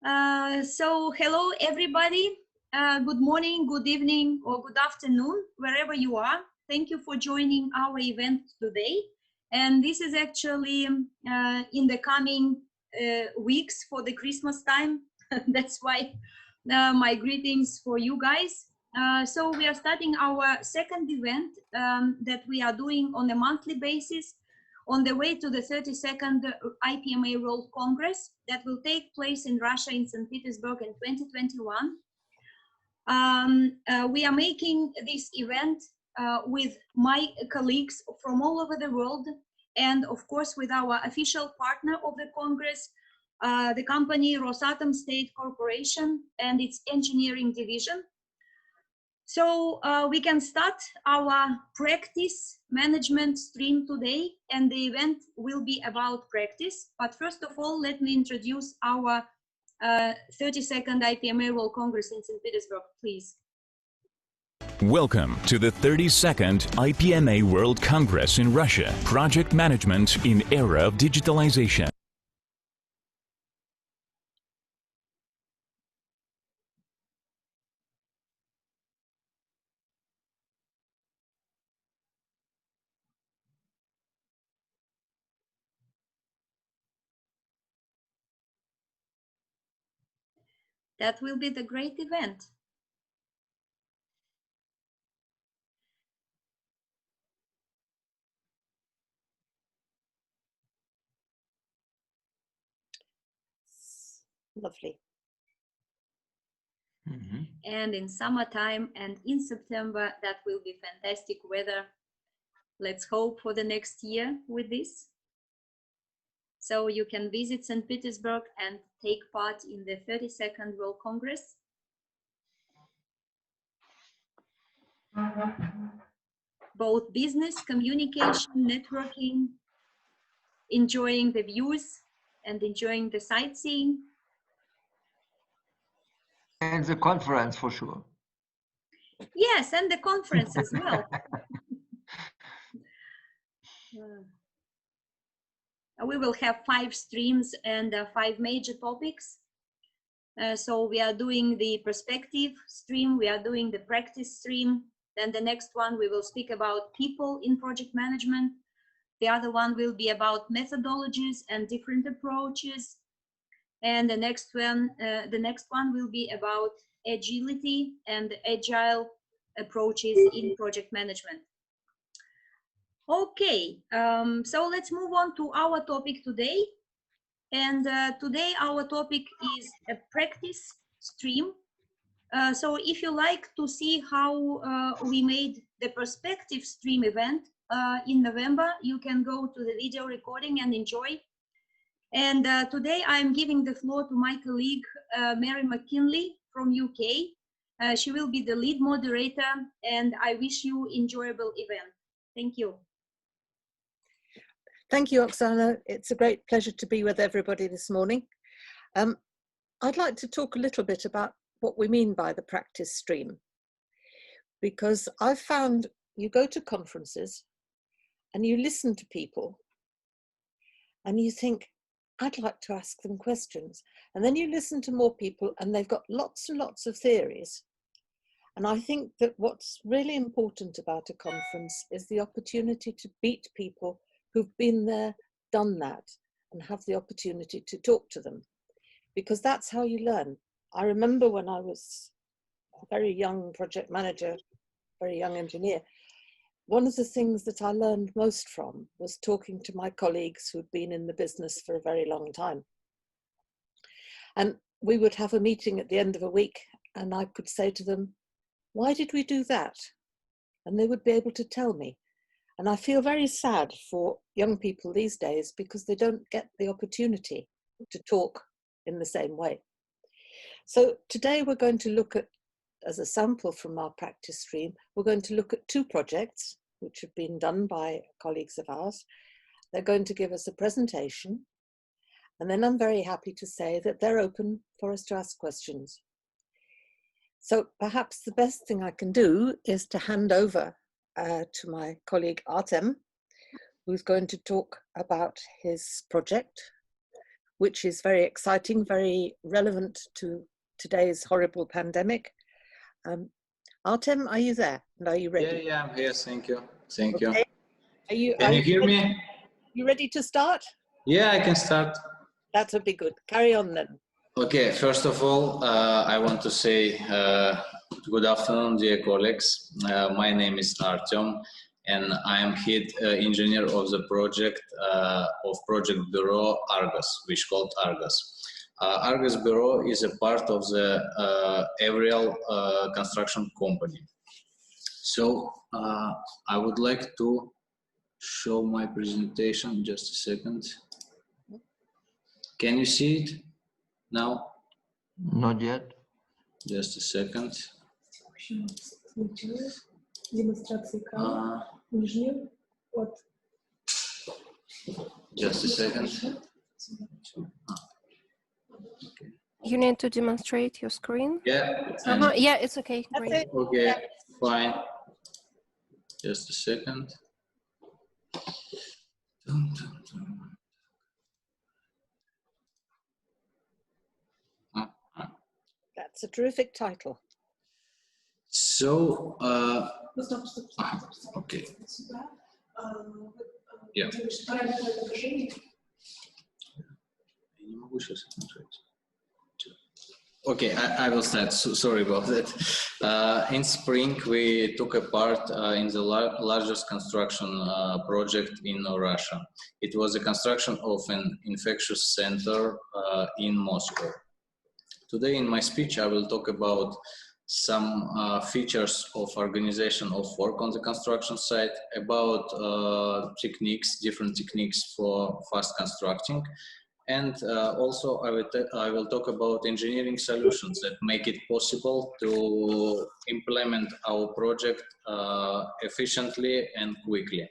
So hello everybody. Good morning, good evening, or good afternoon, wherever you are. Thank you for joining our event today. And this is actually in the coming weeks for the Christmas time. That's why my greetings for you guys. So we are starting our second event that we are doing on a monthly basis on the way to the 32nd IPMA World Congress that will take place in Russia in St. Petersburg in 2021. We are making this event with my colleagues from all over the world, and of course with our official partner of the Congress, the company Rosatom State Corporation and its engineering division. So we can start our practice management stream today, and the event will be about practice. But first of all, let me introduce our 32nd IPMA World Congress in St. Petersburg, please. Welcome to the 32nd IPMA World Congress in Russia, Project Management in Era of Digitalization. That will be the great event. Lovely. And in summertime and in September, that will be fantastic weather. Let's hope for the next year with this. So you can visit St. Petersburg and take part in the 32nd World Congress. Both business, communication, networking, enjoying the views and enjoying the sightseeing. And the conference for sure. Yes, and the conference as well. We will have 5 streams and 5 major topics. So we are doing the perspective stream, we are doing the practice stream. Then the next one, we will speak about people in project management. The other one will be about methodologies and different approaches. And the next one will be about agility and agile approaches in project management. Okay, so let's move on to our topic today. And today our topic is a practice stream. So if you like to see how we made the perspective stream event in November, you can go to the video recording and enjoy. And today I'm giving the floor to my colleague, Mary McKinley from UK. She will be the lead moderator, and I wish you enjoyable event. Thank you. Thank you, Oksana. It's a great pleasure to be with everybody this morning. I'd like to talk a little bit about what we mean by the practice stream, because I've found you go to conferences and you listen to people and you think, I'd like to ask them questions. And then you listen to more people and they've got lots and lots of theories. And I think that what's really important about a conference is the opportunity to meet people who've been there, done that, and have the opportunity to talk to them, because that's how you learn. I remember when I was a very young project manager, very young engineer, one of the things that I learned most from was talking to my colleagues who'd been in the business for a very long time. And we would have a meeting at the end of a week and I could say to them, why did we do that? And they would be able to tell me. And I feel very sad for young people these days because they don't get the opportunity to talk in the same way. So today we're going to look at, as a sample from our practice stream, we're going to look at 2 projects which have been done by colleagues of ours. They're going to give us a presentation, and then I'm very happy to say that they're open for us to ask questions. So perhaps the best thing I can do is to hand over to my colleague Artem, who's going to talk about his project, which is very exciting, very relevant to today's horrible pandemic. Artem, are you there? And are you ready? Yeah, I'm here. Thank you. Thank you. Can you hear me? You ready to start? Yeah, I can start. That would be good. Carry on then. Okay, first of all, I want to say good afternoon, dear colleagues. My name is Artem, and I am head engineer of the project of Project Bureau ARGOS, which is called ARGOS. ARGOS Bureau is a part of the aerial construction company. So I would like to show my presentation. Just a second. Can you see it now? Not yet. Just a second. Just a second. Okay. You need to demonstrate your screen? Yeah. Yeah, it's okay. Great. Okay, fine. Just a second. That's a terrific title. So, okay. Yeah. Okay, I will start. So, sorry about that. In spring, we took a part in the largest construction project in Russia. It was a construction of an infectious center in Moscow. Today in my speech, I will talk about some features of organization of work on the construction site, about techniques, different techniques for fast constructing, and also I will talk about engineering solutions that make it possible to implement our project efficiently and quickly.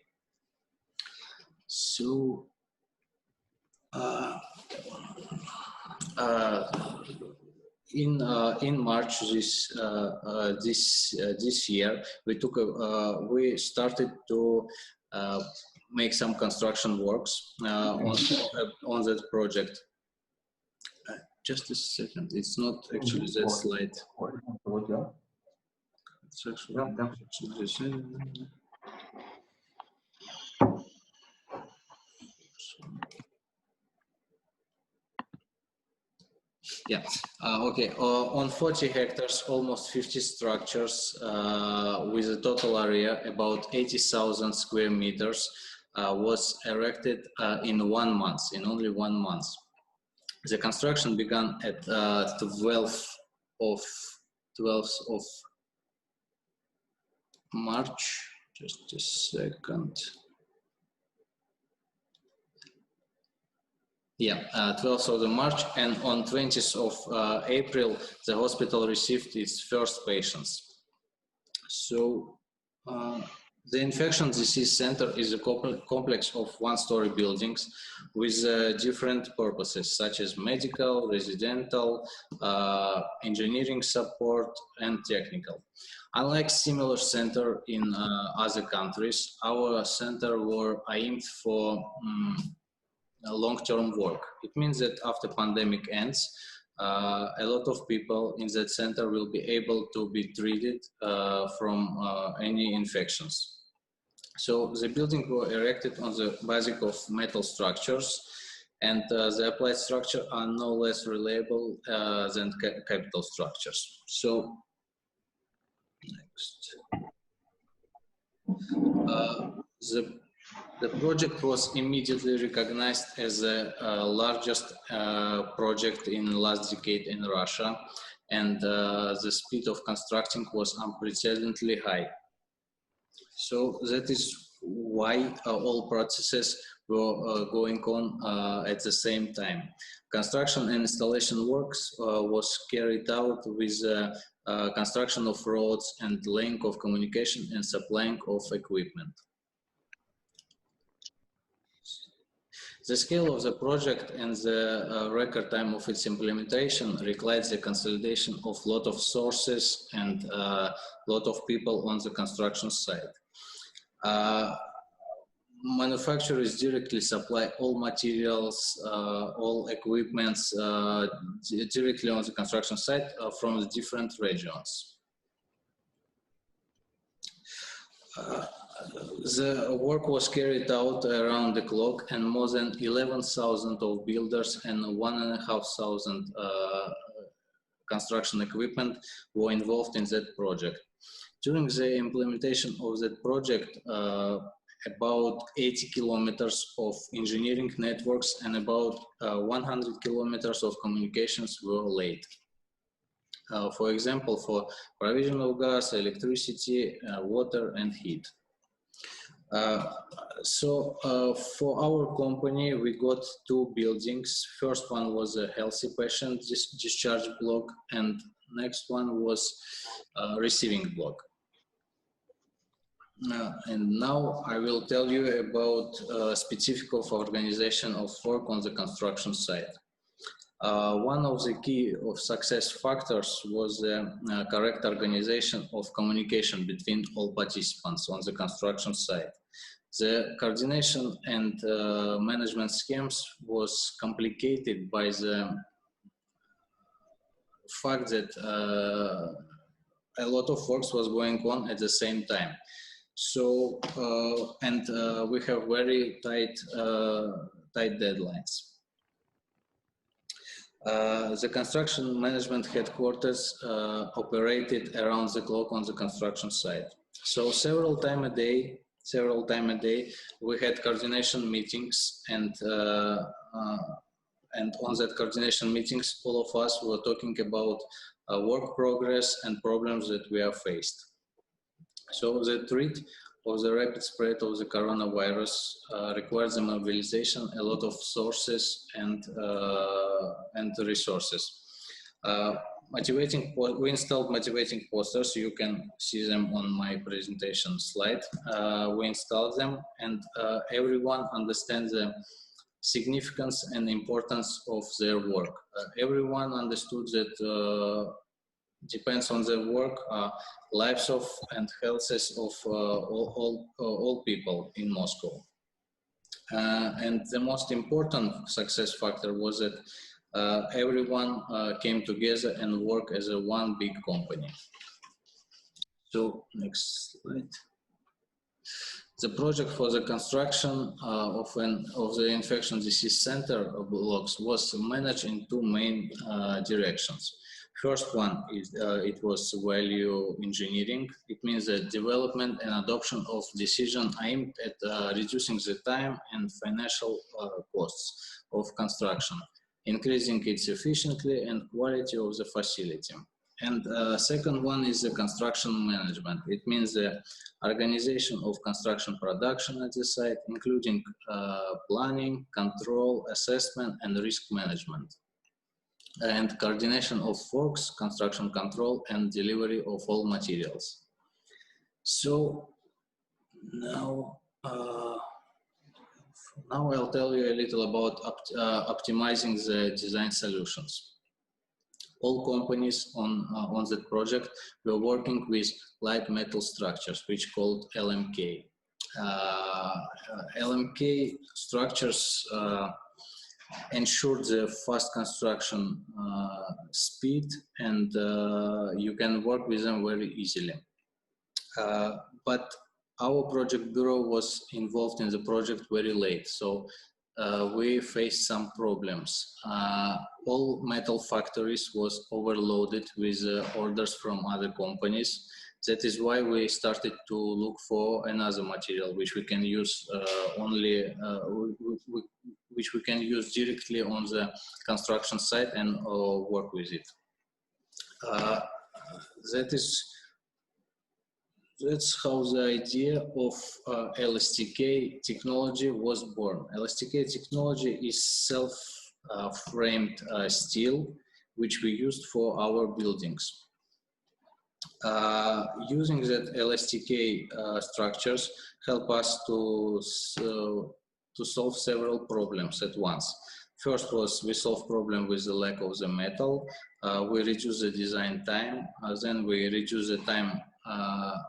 So, in March this year, we started to make some construction works on that project. Just a second, it's not actually that slide. It's actually yeah, okay, on 40 hectares, almost 50 structures with a total area about 80,000 square meters was erected in 1 month, in only 1 month. The construction began at 12th of March, just a second. Yeah, 12th of March, and on 20th of April, the hospital received its first patients. So the infectious disease center is a complex of one-story buildings with different purposes, such as medical, residential, engineering support, and technical. Unlike similar center in other countries, our center were aimed for long-term work. It means that after pandemic ends, a lot of people in that center will be able to be treated from any infections. So the buildings were erected on the basis of metal structures, and the applied structure are no less reliable than capital structures. So, next. The project was immediately recognized as the largest project in the last decade in Russia, and the speed of constructing was unprecedentedly high. So that is why all processes were going on at the same time. Construction and installation works was carried out with construction of roads and laying of communication and supplying of equipment. The scale of the project and the record time of its implementation reflects the consolidation of a lot of sources and a lot of people on the construction site. manufacturers directly supply all materials, all equipments directly on the construction site from the different regions. The work was carried out around the clock, and more than 11,000 of builders and 1,500 construction equipment were involved in that project. During the implementation of that project, about 80 kilometers of engineering networks and about 100 kilometers of communications were laid. For example, for provision of gas, electricity, water, and heat. For our company, we got two buildings. First one was a healthy patient discharge block, and next one was a receiving block. And now I will tell you about specific of organization of work on the construction site. One of the key of success factors was the correct organization of communication between all participants on the construction site. The coordination and management schemes was complicated by the fact that a lot of works was going on at the same time. So, we have very tight deadlines. The construction management headquarters operated around the clock on the construction site. So several times a day, we had coordination meetings, and on that coordination meetings, all of us were talking about work progress and problems that we are faced. So the threat of the rapid spread of the coronavirus requires the mobilization a lot of sources and resources. We installed motivating posters. You can see them on my presentation slide. We installed them, and everyone understands the significance and importance of their work. Everyone understood that depends on their work, lives of and healths of all people in Moscow. And the most important success factor was that everyone came together and worked as a one big company. So next slide. The project for the construction of the infection disease center blocks was managed in two main directions. First one is it was value engineering. It means the development and adoption of decision aimed at reducing the time and financial costs of construction, increasing its efficiency and quality of the facility. And second one is the construction management. It means the organization of construction production at the site, including planning, control, assessment, and risk management, and coordination of works, construction control, and delivery of all materials. So now I'll tell you a little about optimizing the design solutions. All companies on that project were working with light metal structures, which called LMK. LMK structures ensure the fast construction speed, and you can work with them very easily. But our project bureau was involved in the project very late, so we faced some problems. All metal factories was overloaded with orders from other companies. That is why we started to look for another material which we can use which we can use directly on the construction site and work with it. That's how the idea of LSTK technology was born. LSTK technology is self-framed steel, which we used for our buildings. Using that LSTK structures help us to solve several problems at once. First was we solved problem with the lack of the metal. We reduce the design time. Then we reduce the time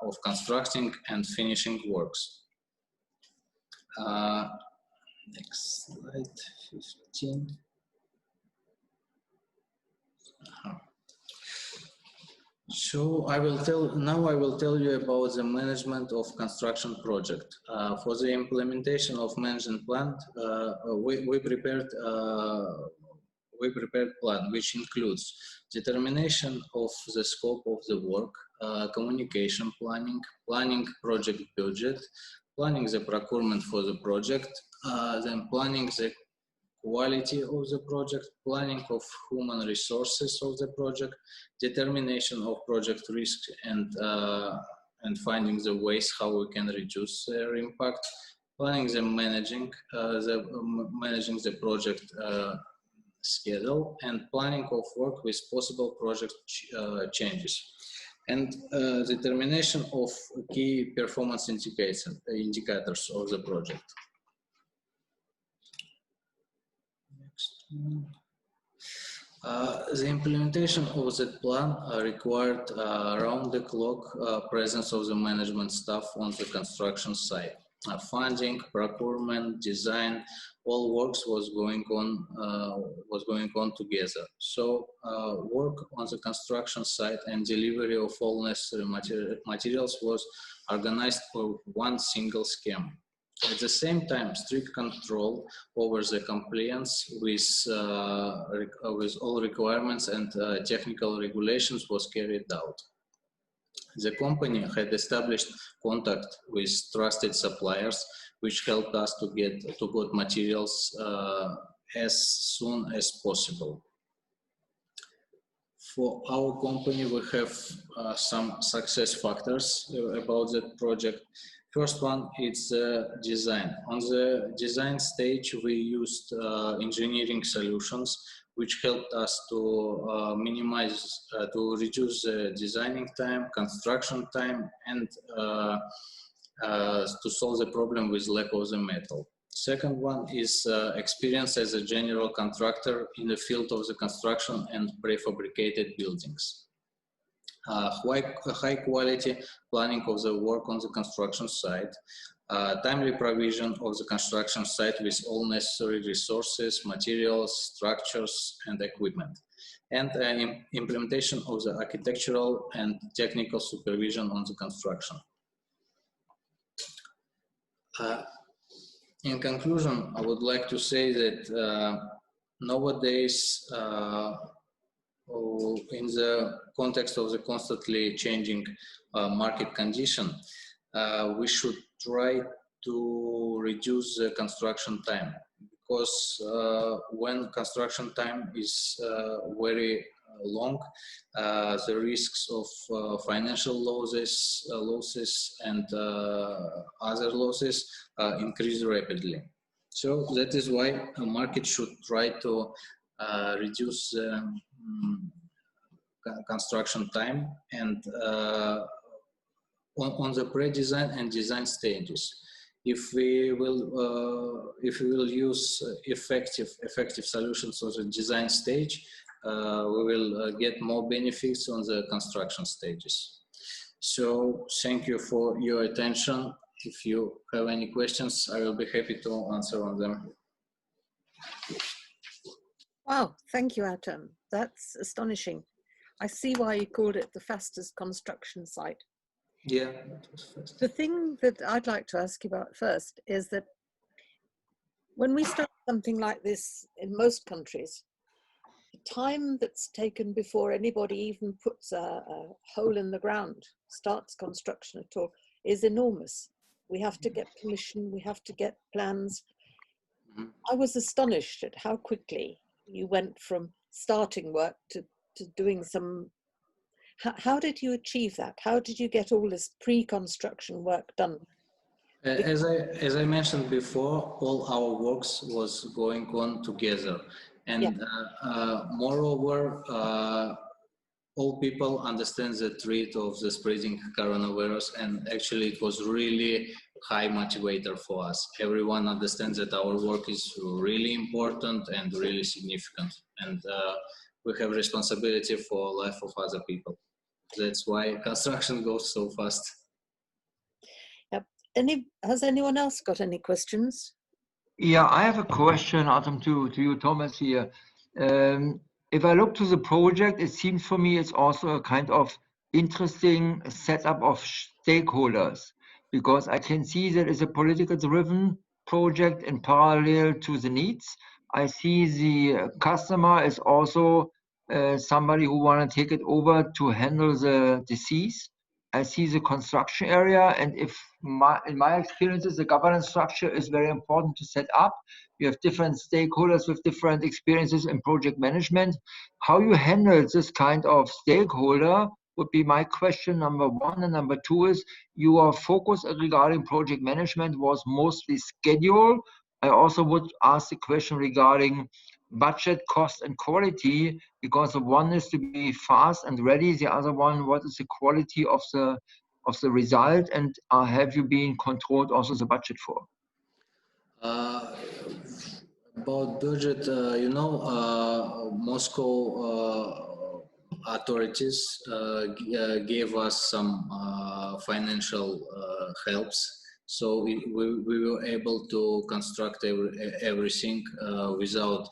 of constructing and finishing works. Next slide, 15. So I will tell you about the management of construction project. For the implementation of management plan, we prepared plan which includes determination of the scope of the work, communication planning, planning project budget, planning the procurement for the project, then planning the quality of the project, planning of human resources of the project, determination of project risk and finding the ways how we can reduce their impact, planning the managing the project schedule, and planning of work with possible project changes, and determination of key performance indicators of the project. The implementation of that plan required round-the-clock presence of the management staff on the construction site. Funding, procurement, design, all works was going on together. So work on the construction site and delivery of all necessary materials was organized for one single scheme. At the same time, strict control over the compliance with all requirements and technical regulations was carried out. The company had established contact with trusted suppliers, which helped us to get materials as soon as possible. For our company, we have some success factors about that project. First one is design. On the design stage, we used engineering solutions, which helped us to reduce the designing time, construction time, and to solve the problem with lack of the metal. Second one is experience as a general contractor in the field of the construction and prefabricated buildings. High quality planning of the work on the construction site, timely provision of the construction site with all necessary resources, materials, structures, and equipment, and implementation of the architectural and technical supervision on the construction. In conclusion, I would like to say that nowadays, in the context of the constantly changing market condition, we should try to reduce the construction time, because when construction time is very long, the risks of financial losses and other losses increase rapidly. So that is why a market should try to reduce construction time and on the pre-design and design stages. If we will use effective solutions on the design stage, we will get more benefits on the construction stages. So thank you for your attention. If you have any questions, I will be happy to answer on them. Wow, thank you, Artem. That's astonishing. I see why you called it the fastest construction site. Yeah, that was fast. The thing that I'd like to ask you about first is that when we start something like this in most countries, the time that's taken before anybody even puts a hole in the ground, starts construction at all, is enormous. We have to get permission, we have to get plans. Mm-hmm. I was astonished at how quickly you went from starting work to doing some. How did you achieve that? How did you get all this pre-construction work done? As I mentioned before, all our works was going on together, and yeah. Moreover, all people understand the threat of the spreading coronavirus, and actually it was really high motivator for us. Everyone understands that our work is really important and really significant, and we have responsibility for life of other people. That's why construction goes so fast. Yep. Has anyone else got any questions? Yeah, I have a question, Artem, to you, Thomas, here. If I look to the project, it seems for me it's also a kind of interesting setup of stakeholders, because I can see that it's a political driven project in parallel to the needs. I see the customer is also somebody who want to take it over to handle the disease. I see the construction area, and in my experiences, the governance structure is very important to set up. You have different stakeholders with different experiences in project management. How you handle this kind of stakeholder would be my question, number one. And number two is, your focus regarding project management was mostly schedule. I also would ask the question regarding budget, cost, and quality, because the one is to be fast and ready. The other one, what is the quality of the result, and have you been controlled also the budget for? About budget, Moscow authorities gave us some financial helps. So we were able to construct everything without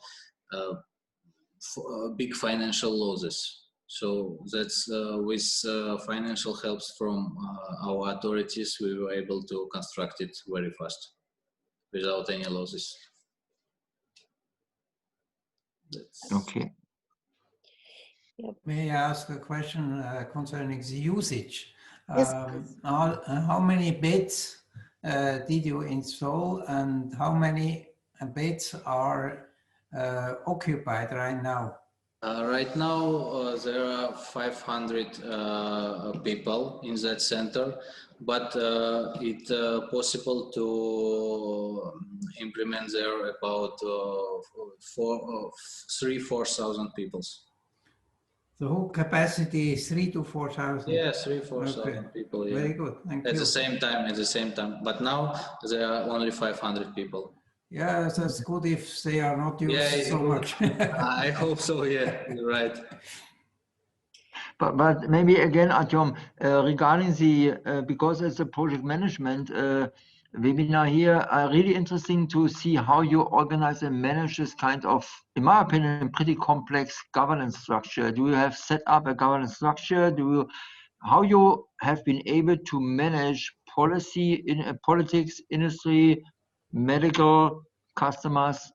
big financial losses. So that's with financial helps from our authorities, we were able to construct it very fast without any losses. Okay. Yep. May I ask a question concerning the usage? Yes. How many beds did you install, and how many beds are occupied right now? Right now, there are 500 people in that center, but it's possible to implement there about 4,000 people. The whole capacity is 3,000 to 4,000. Yeah, 3,000-4,000 people. Yeah. Very good. Thank you. At the same time. But now there are only 500 people. Yeah, that's good if they are not used so much. I hope so. Yeah, you're right. But maybe again, Artem, regarding the because it's a project management webinar here, really interesting to see how you organize and manage this kind of, in my opinion, pretty complex governance structure. Do you have set up a governance structure? How you have been able to manage policy in politics, industry, medical, customers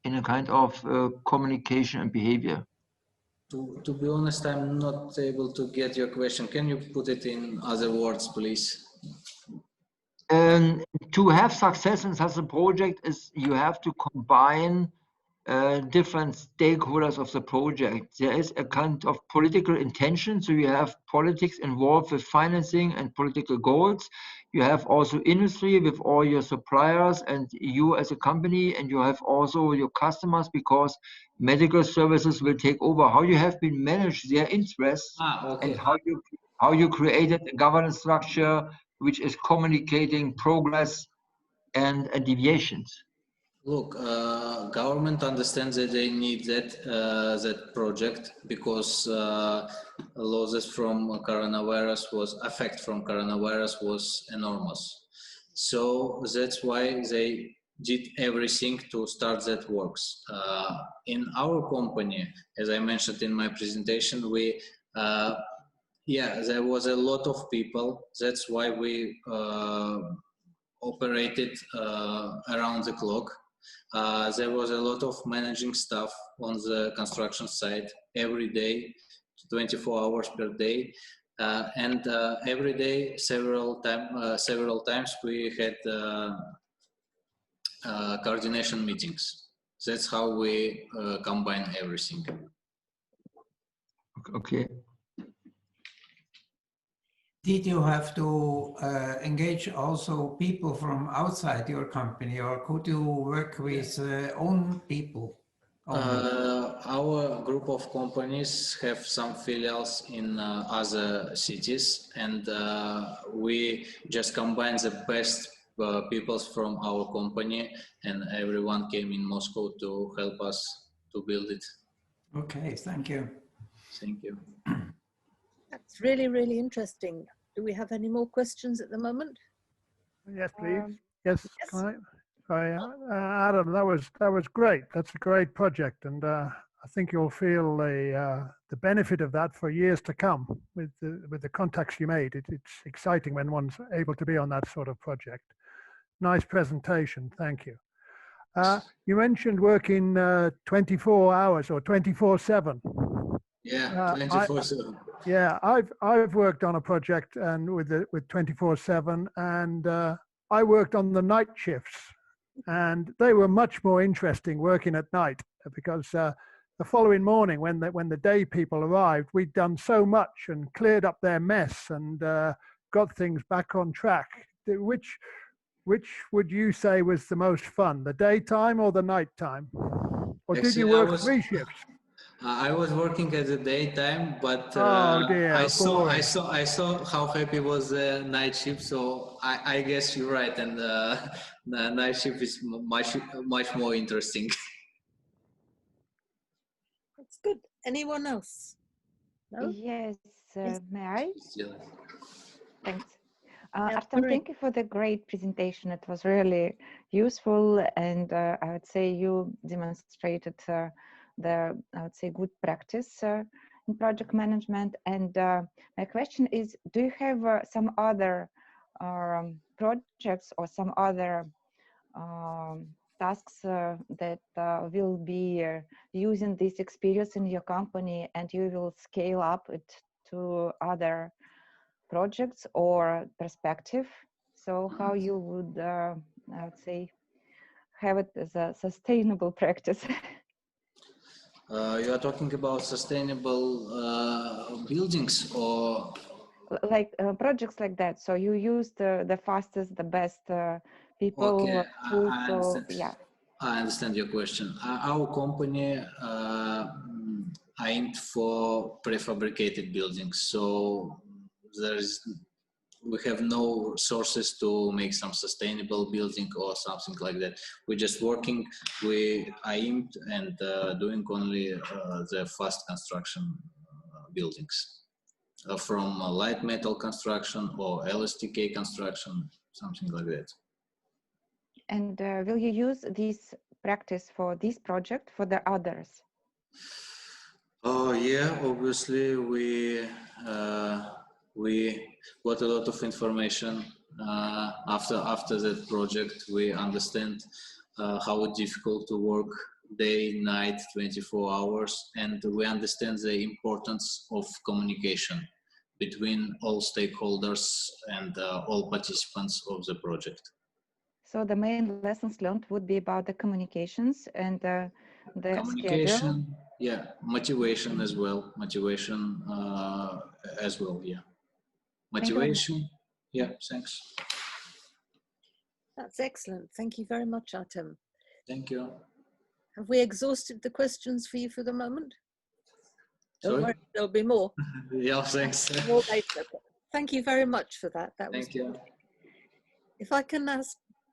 in a kind of communication and behavior? To be honest, I'm not able to get your question. Can you put it in other words, please? To have success in such a project is you have to combine different stakeholders of the project. There is a kind of political intention, so you have politics involved with financing and political goals. You have also industry with all your suppliers and you as a company, and you have also your customers, because medical services will take over. How you have been managed their interests, Okay. and how you created a governance structure which is communicating progress and deviations. Look, government understands that they need that project because losses from coronavirus effect from coronavirus was enormous. So that's why they did everything to start that works. In our company, as I mentioned in my presentation, there was a lot of people. That's why we operated around the clock. There was a lot of managing staff on the construction site every day, 24 hours per day, and every day, several times we had coordination meetings. That's how we combine everything. Okay. Did you have to engage also people from outside your company, or could you work with own people? Our group of companies have some filials in other cities, and we just combine the best people from our company, and everyone came in Moscow to help us to build it. Okay, thank you. Thank you. That's really, really interesting. Do we have any more questions at the moment? Yes, please. Yes, can Adam, that was great. That's a great project, and I think you'll feel the benefit of that for years to come with the contacts you made. It's exciting when one's able to be on that sort of project. Nice presentation. Thank you. You mentioned working 24 hours or 24/7. Yeah, 24/7. Yeah, I've worked on a project and with 24/7, and I worked on the night shifts, and they were much more interesting working at night because the following morning when the day people arrived, we'd done so much and cleared up their mess and got things back on track. Which would you say was the most fun, the daytime or the nighttime? Or did you work 3 shifts? I was working at the daytime, but oh dear, I saw how happy was the night shift. So I guess you're right, and the night shift is much more interesting. That's good. Anyone else? No? Yes, may I? Yeah. Thanks. Artem, thank you for the great presentation. It was really useful, and I would say you demonstrated I would say, good practice in project management. And my question is, do you have some other projects or some other tasks that will be using this experience in your company, and you will scale up it to other projects or perspective? So how you would, I would say, have it as a sustainable practice? You are talking about sustainable buildings, or like projects like that. So you use the fastest, the best people. Okay, tools, I so understand. yeah. I understand your question. Our company aimed for prefabricated buildings, so we have no sources to make some sustainable building or something like that. We're just working. We aimed and doing only the fast construction buildings, from light metal construction or LSTK construction, something like that. And will you use this practice for this project for the others? Oh yeah, obviously we got a lot of information after that project. We understand how difficult to work day, night, 24 hours, and we understand the importance of communication between all stakeholders and all participants of the project. So the main lessons learned would be about the communications and the communication, schedule. Yeah, motivation as well. Motivation as well, yeah. Motivation, yeah, thanks. That's excellent. Thank you very much, Artem. Thank you. Have we exhausted the questions for you for the moment? Don't Sorry? worry, there'll be more. Yeah, thanks. More later. Thank you very much for that. Thank you. If I can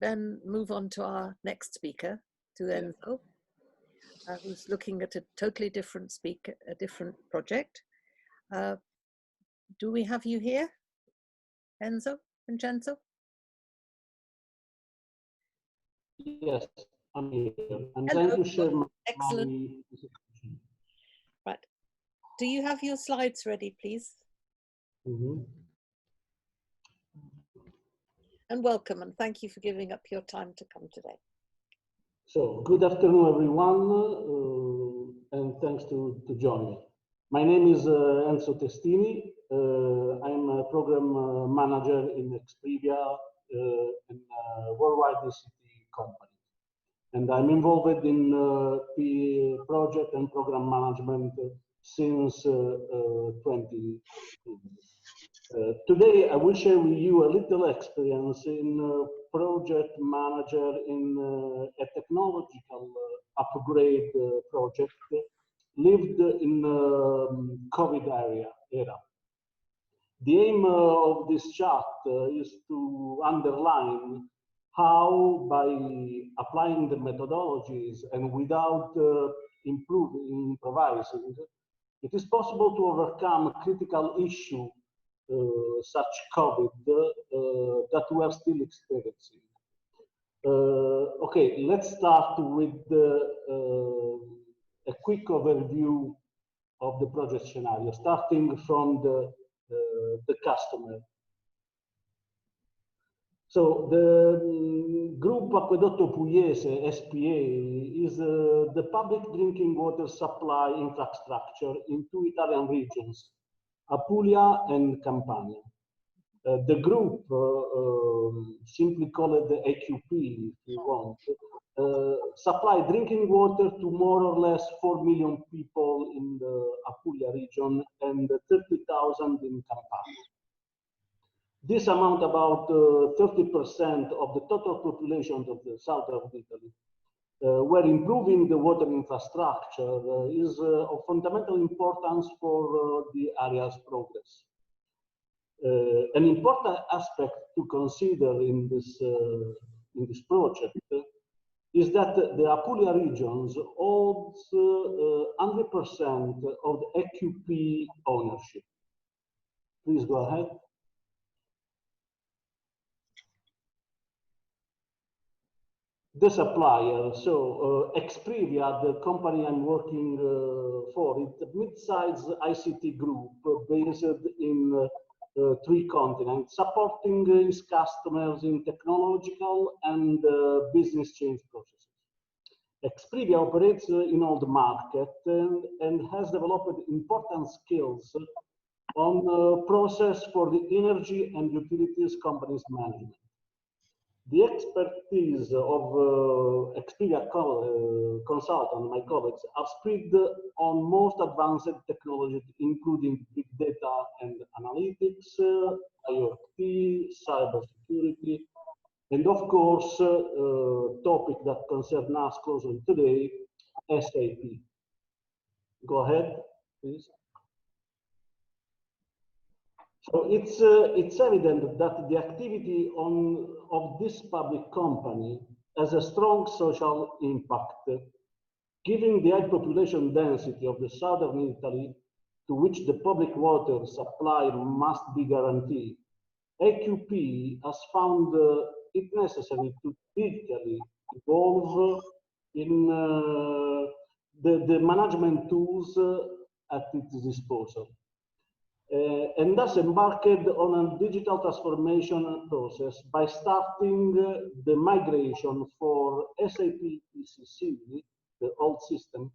then move on to our next speaker, to Enzo, who's looking at a totally different a different project. Do we have you here, Enzo, Vincenzo? Yes, I'm here. I'm trying to share my Right. Do you have your slides ready, please? Mm-hmm. And welcome, and thank you for giving up your time to come today. So, good afternoon, everyone, and thanks to joining. My name is Enzo Testini. I'm a program manager in Exprivia, in worldwide ICT company. And I'm involved in project and program management since 20. Today, I will share with you a little experience in project manager in a technological upgrade project lived in COVID era. The aim of this chart is to underline how, by applying the methodologies and without improvising, it is possible to overcome critical issues such COVID that we are still experiencing. Okay, let's start with a quick overview of the project scenario, starting from the customer. So the group Acquedotto Pugliese, SPA, is the public drinking water supply infrastructure in 2 Italian regions, Apulia and Campania. The group, simply called the AQP if you want, supply drinking water to more or less 4 million people in the Apulia region and 30,000 in Campania. This amount about 30% of the total population of the south of Italy, where improving the water infrastructure is of fundamental importance for the area's progress. An important aspect to consider in this project is that the Apulia regions holds 100% of the AQP ownership. Please go ahead. The supplier, so Exprivia, the company I'm working for, it's a mid-sized ICT group based in 3 continents, supporting its customers in technological and business change processes. Exprivia operates in all the market and has developed important skills on process for the energy and utilities companies management. The expertise of Exprivia consultant, my colleagues, are spread on most advanced technologies, including big data and analytics, IoT, cybersecurity, and of course, topic that concerns us closely today, SAP. Go ahead, please. So it's evident that the activity of this public company has a strong social impact, given the high population density of the southern Italy, to which the public water supply must be guaranteed. AQP has found it necessary to digitally evolve in the management tools at its disposal. And thus embarked on a digital transformation process by starting the migration for SAP ECC, the old system,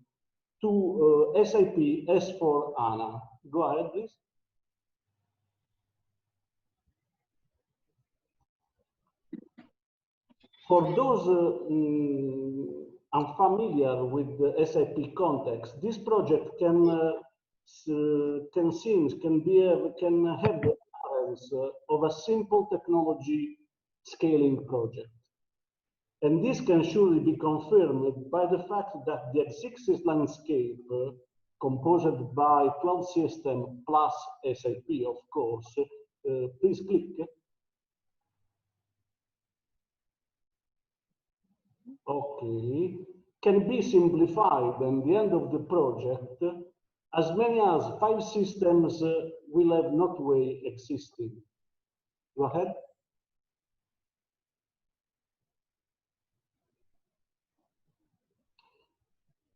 to SAP S/4HANA. Go ahead, please. For those unfamiliar with the SAP context, this project can have the appearance of a simple technology scaling project. And this can surely be confirmed by the fact that the existing landscape, composed by 12 systems plus SAP, of course, please click. Okay, can be simplified, and the end of the project, as many as 5 systems will have not way existing. Go ahead.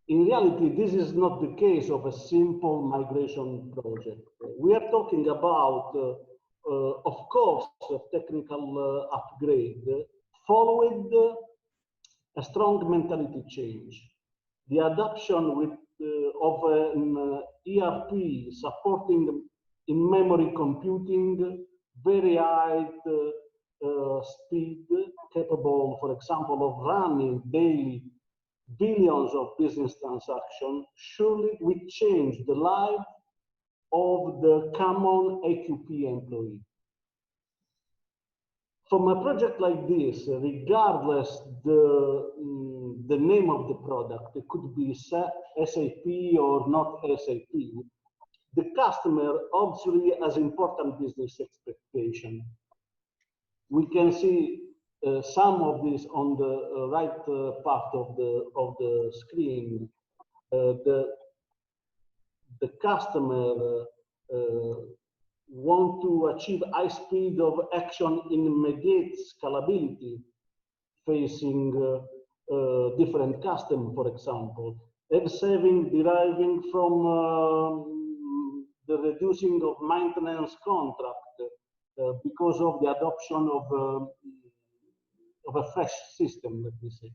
In reality, this is not the case of a simple migration project. We are talking about, of course, a technical upgrade, followed a strong mentality change. The adoption of an ERP supporting in-memory computing, very high speed, capable, for example, of running daily billions of business transactions, surely will change the life of the common AQP employee. From a project like this, regardless the name of the product, it could be SAP or not SAP, the customer obviously has important business expectation. We can see some of this on the right part of the screen. The customer want to achieve high speed of action in immediate scalability, facing different customers, for example, and saving deriving from the reducing of maintenance contract because of the adoption of a fresh system, let me say,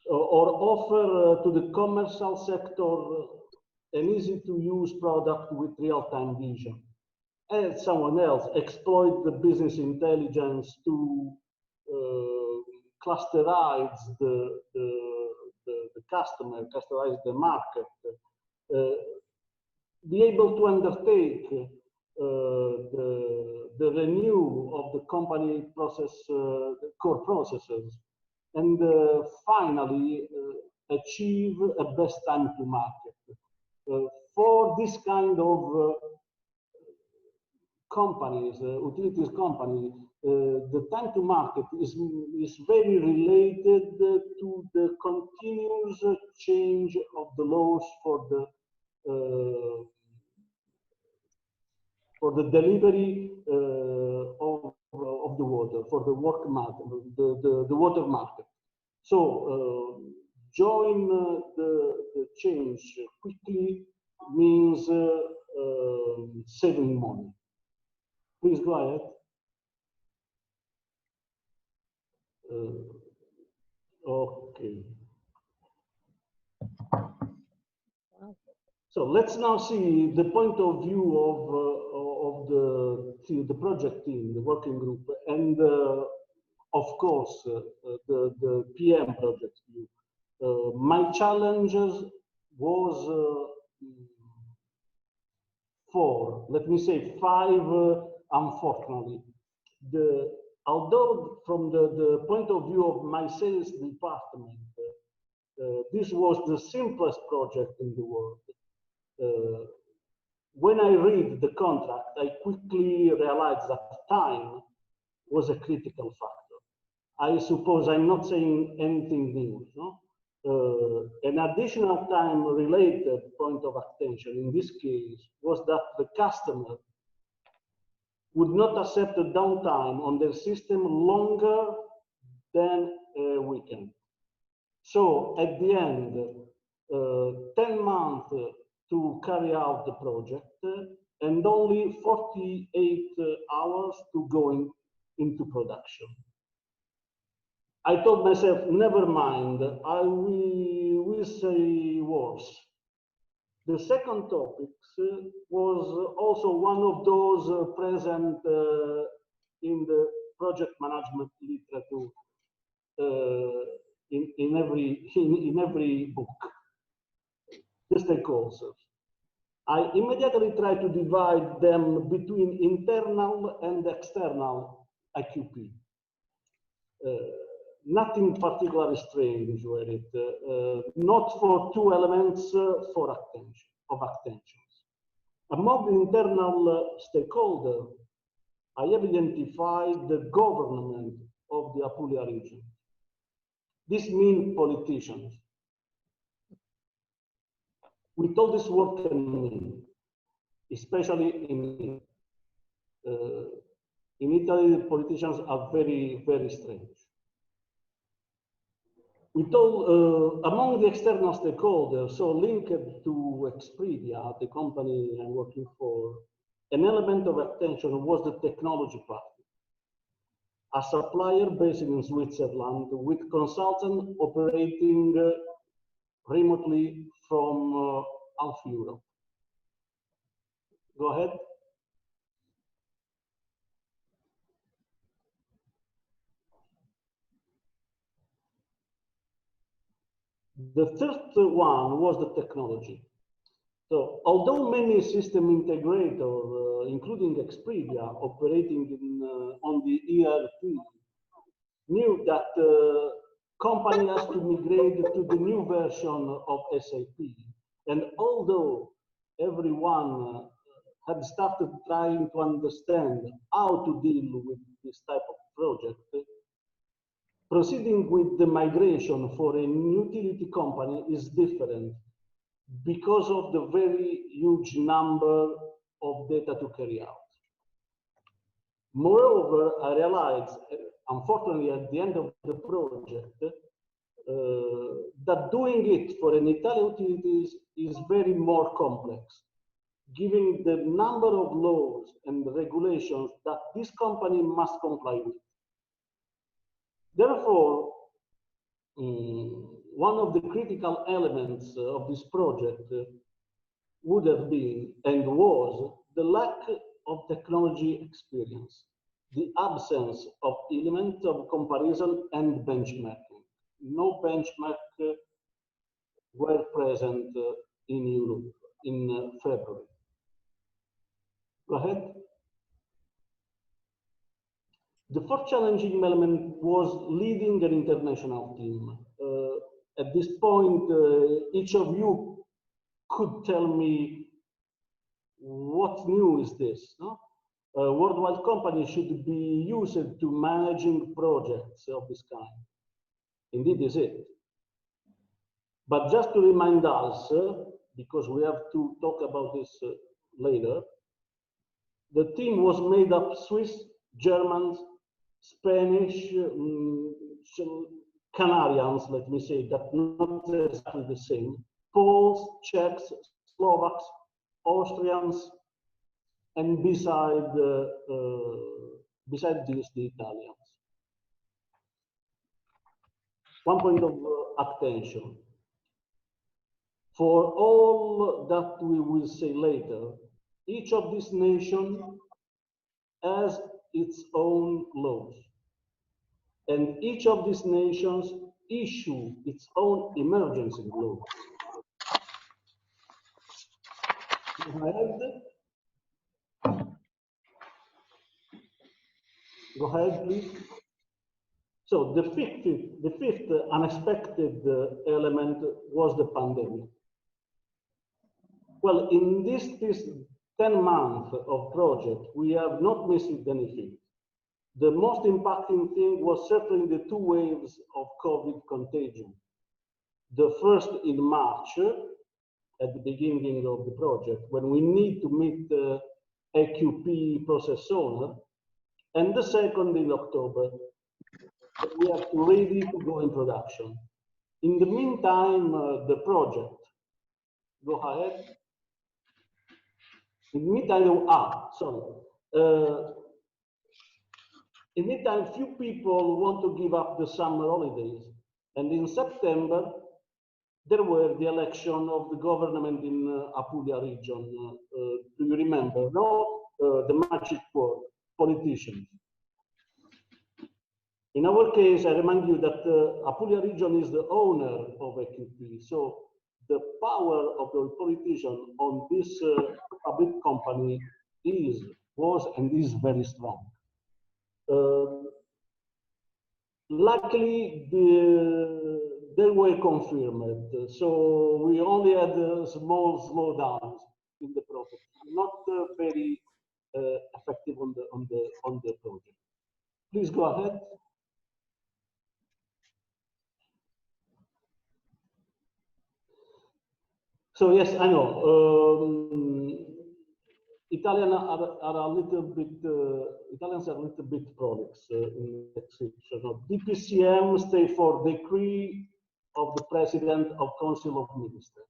or offer to the commercial sector an easy-to-use product with real-time vision. And someone else exploit the business intelligence to clusterize the customer, clusterize the market, be able to undertake the renew of the company process, core processes, and finally achieve a best time to market. For this kind of companies, utilities company, the time to market is very related to the continuous change of the laws for the delivery of the water, for the work market, the water market. So join the change quickly means saving money. Please go ahead. Okay. So let's now see the point of view of the project team, the working group, and of course the PM project view. My challenges was let me say five, unfortunately. Although from the point of view of my sales department, this was the simplest project in the world. When I read the contract, I quickly realized that time was a critical factor. I suppose I'm not saying anything new, no? An additional time-related point of attention in this case was that the customer would not accept a downtime on their system longer than a weekend. So at the end, 10 months to carry out the project and only 48 hours to go into production. I told myself, never mind, I will say worse. The second topic was also one of those present in the project management literature in every book, the stakeholders. I immediately try to divide them between internal and external IQP. Nothing particularly strange with it, not for two elements of attention. Among the internal stakeholders, I have identified the government of the Apulia region. This means politicians. With all this work can mean, especially in Italy, the politicians are very, very strange. With all, among the external stakeholders, so linked to Exprivia, the company I'm working for, an element of attention was the technology part. A supplier based in Switzerland with consultants operating remotely from half Europe. Go ahead. The third one was the technology. So, although many system integrators, including Exprivia, operating on the ERP, knew that the company has to migrate to the new version of SAP, and although everyone had started trying to understand how to deal with this type of project, proceeding with the migration for a utility company is different because of the very huge number of data to carry out. Moreover, I realized, unfortunately, at the end of the project, that doing it for an Italian utilities is very more complex, given the number of laws and regulations that this company must comply with. Therefore, one of the critical elements of this project would have been and was the lack of technology experience, the absence of elements of comparison and benchmarking. No benchmark were present in Europe in February. Go ahead. The fourth challenging element was leading an international team. At this point, each of you could tell me what new is this, no? A worldwide company should be used to managing projects of this kind. Indeed is it. But just to remind us, because we have to talk about this later, the team was made up Swiss, Germans, Spanish, Canarians, let me say, that not exactly the same, Poles, Czechs, Slovaks, Austrians, and beside this, the Italians. One point of attention. For all that we will say later, each of these nations has its own laws. And each of these nations issue its own emergency laws. Go ahead, please. So the fifth unexpected element was the pandemic. Well, in this 10 months of project, we have not missed anything. The most impacting thing was certainly the 2 waves of COVID contagion. The first in March, at the beginning of the project, when we need to meet the AQP process owner, and the second in October, we are ready to go in production. In the meantime, the project, go ahead. In the meantime, in the meantime, few people want to give up the summer holidays. And in September, there were the election of the government in Apulia region. Do you remember? No, the magic word, politicians. In our case, I remind you that Apulia region is the owner of AQP. So the power of the politician on this public company was and is very strong. Luckily, they were confirmed. So we only had small slowdowns in the process, not very effective on the project. Please go ahead. So yes, I know. Italians are a little bit prolix in the description. DPCM stands for Decree of the President of Council of Ministers.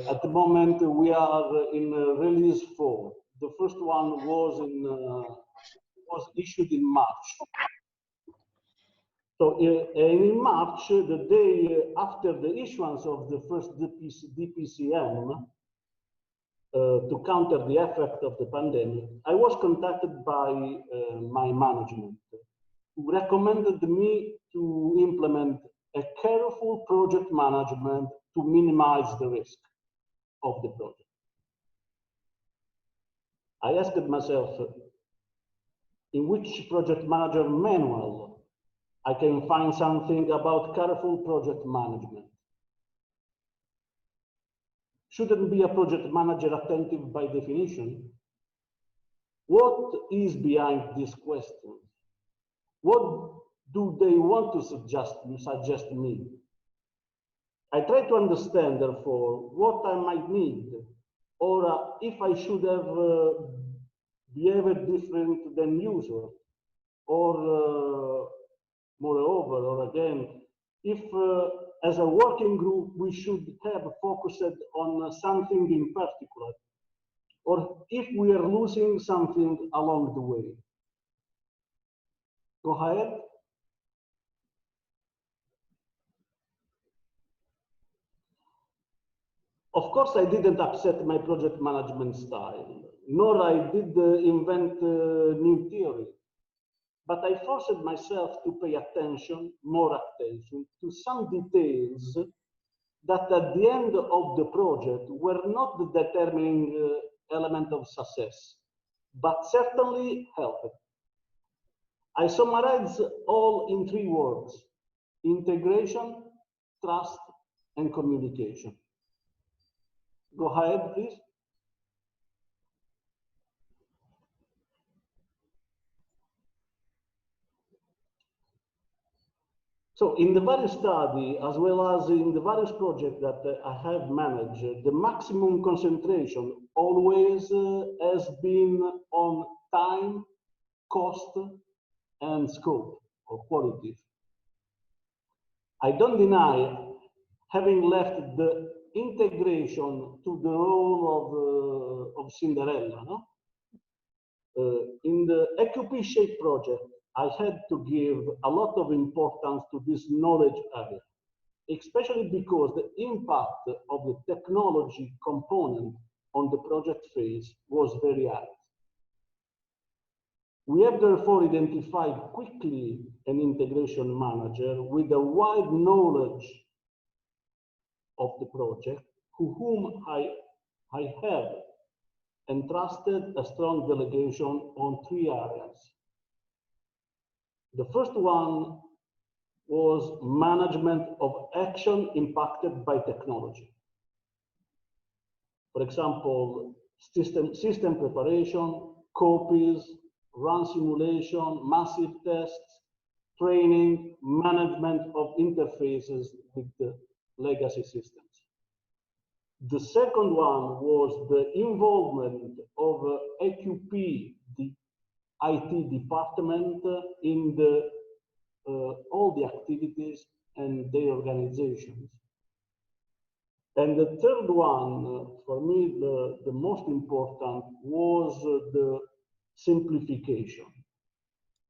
At the moment, we are in release 4. The first one was issued in March. So in March, the day after the issuance of the first DPCM, to counter the effect of the pandemic, I was contacted by my management, who recommended me to implement a careful project management to minimize the risk of the project. I asked myself, in which project manager manual I can find something about careful project management? Shouldn't be a project manager attentive by definition? What is behind this question? What do they want to suggest me? I try to understand, therefore, what I might need, or if I should have behave different than usual, or moreover, or again, if as a working group we should have focused on something in particular, or if we are losing something along the way. Go ahead. Of course, I didn't upset my project management style, nor I did invent new theory, but I forced myself to pay more attention to some details that at the end of the project were not the determining element of success, but certainly helped. I summarize all in 3 words: integration, trust, and communication. Go ahead, please. So in the various study, as well as in the various projects that I have managed, the maximum concentration always has been on time, cost, and scope or quality. I don't deny having left the integration to the role of Cinderella. No? In the AQP Shape project, I had to give a lot of importance to this knowledge area, especially because the impact of the technology component on the project phase was very high. We have therefore identified quickly an integration manager with a wide knowledge of the project, to whom I have entrusted a strong delegation on 3 areas. The first one was management of action impacted by technology. For example, system preparation, copies, run simulation, massive tests, training, management of interfaces with the legacy systems. The second one was the involvement of AQP, the IT department, in all the activities and their organizations. And the third one, for me, the most important, was the simplification.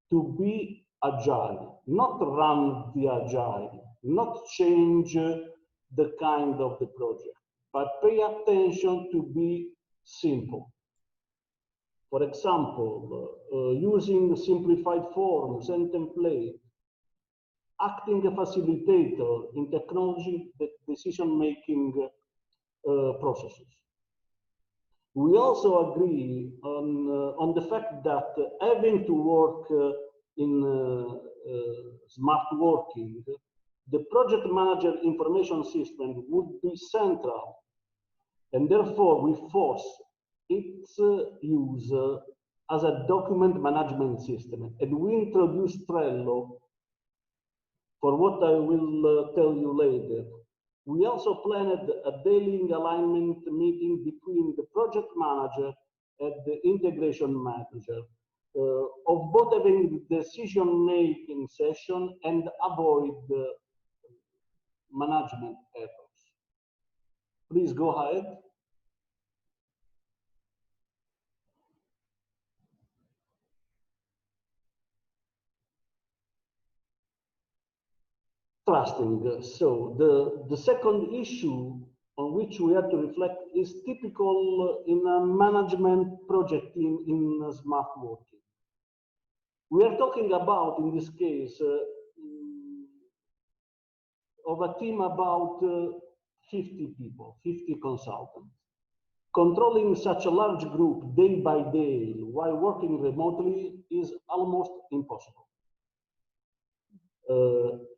To be agile, not run the agile, not change the kind of the project, but pay attention to be simple. For example, using simplified forms and templates, acting a facilitator in technology decision-making processes. We also agree on the fact that having to work in smart working, the project manager information system would be central, and therefore we force its use as a document management system, and we introduce Trello, for what I will tell you later. We also planned a daily alignment meeting between the project manager and the integration manager, of both having the decision-making session and avoid the management errors. Please go ahead. Trusting. So the second issue on which we have to reflect is typical in a management project team in smart working. We are talking about, in this case, of a team about 50 people, 50 consultants. Controlling such a large group day by day while working remotely is almost impossible.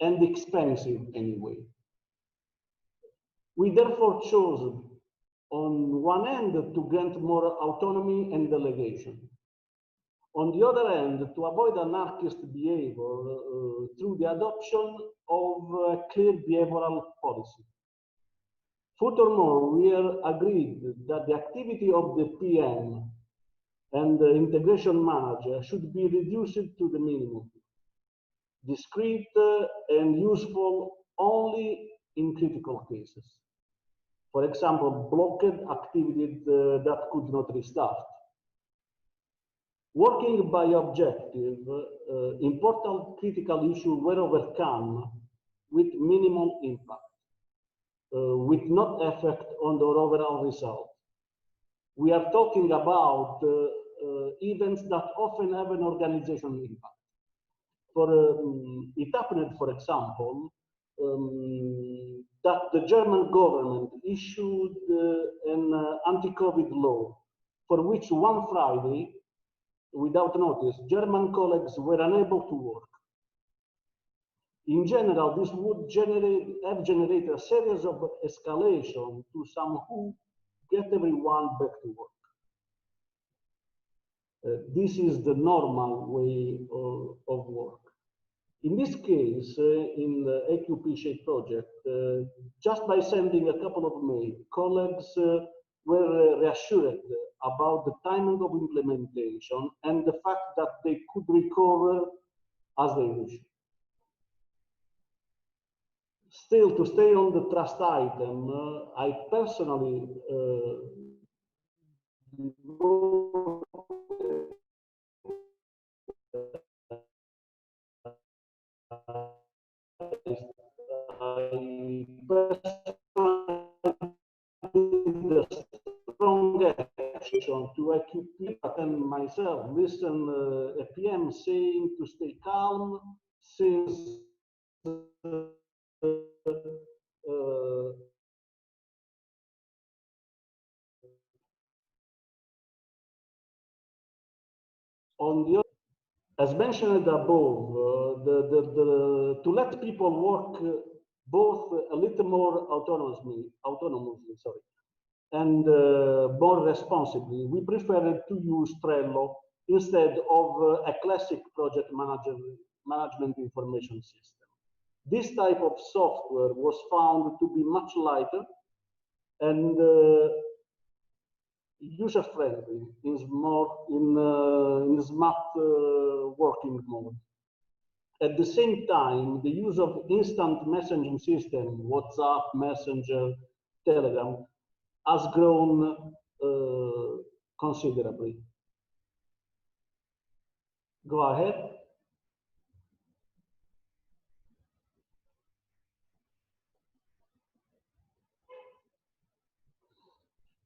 And expensive anyway. We therefore chose, on one end, to grant more autonomy and delegation. On the other hand, to avoid anarchist behavior through the adoption of a clear behavioral policy. Furthermore, we are agreed that the activity of the PM and the integration manager should be reduced to the minimum, discrete and useful only in critical cases. For example, blocked activities that could not restart. Working by objective, important critical issues were overcome with minimal impact, with no effect on the overall result. We are talking about events that often have an organizational impact. It happened, for example, that the German government issued an anti-COVID law for which one Friday, without notice, German colleagues were unable to work. In general, this would have generated a series of escalation to some who get everyone back to work. This is the normal way of work. In this case, in the AQP Shape project, just by sending a couple of mails, colleagues were reassured about the timing of implementation and the fact that they could recover as they wish. Still, to stay on the trust item, I personally the strong action to AQP and myself listen a PM saying to stay calm since on the other, as mentioned above, to let people work both a little more autonomously, and more responsibly, we preferred to use Trello instead of a classic project management information system. This type of software was found to be much lighter and user-friendly in smart working mode. At the same time, the use of instant messaging system, WhatsApp, Messenger, Telegram, has grown considerably. Go ahead.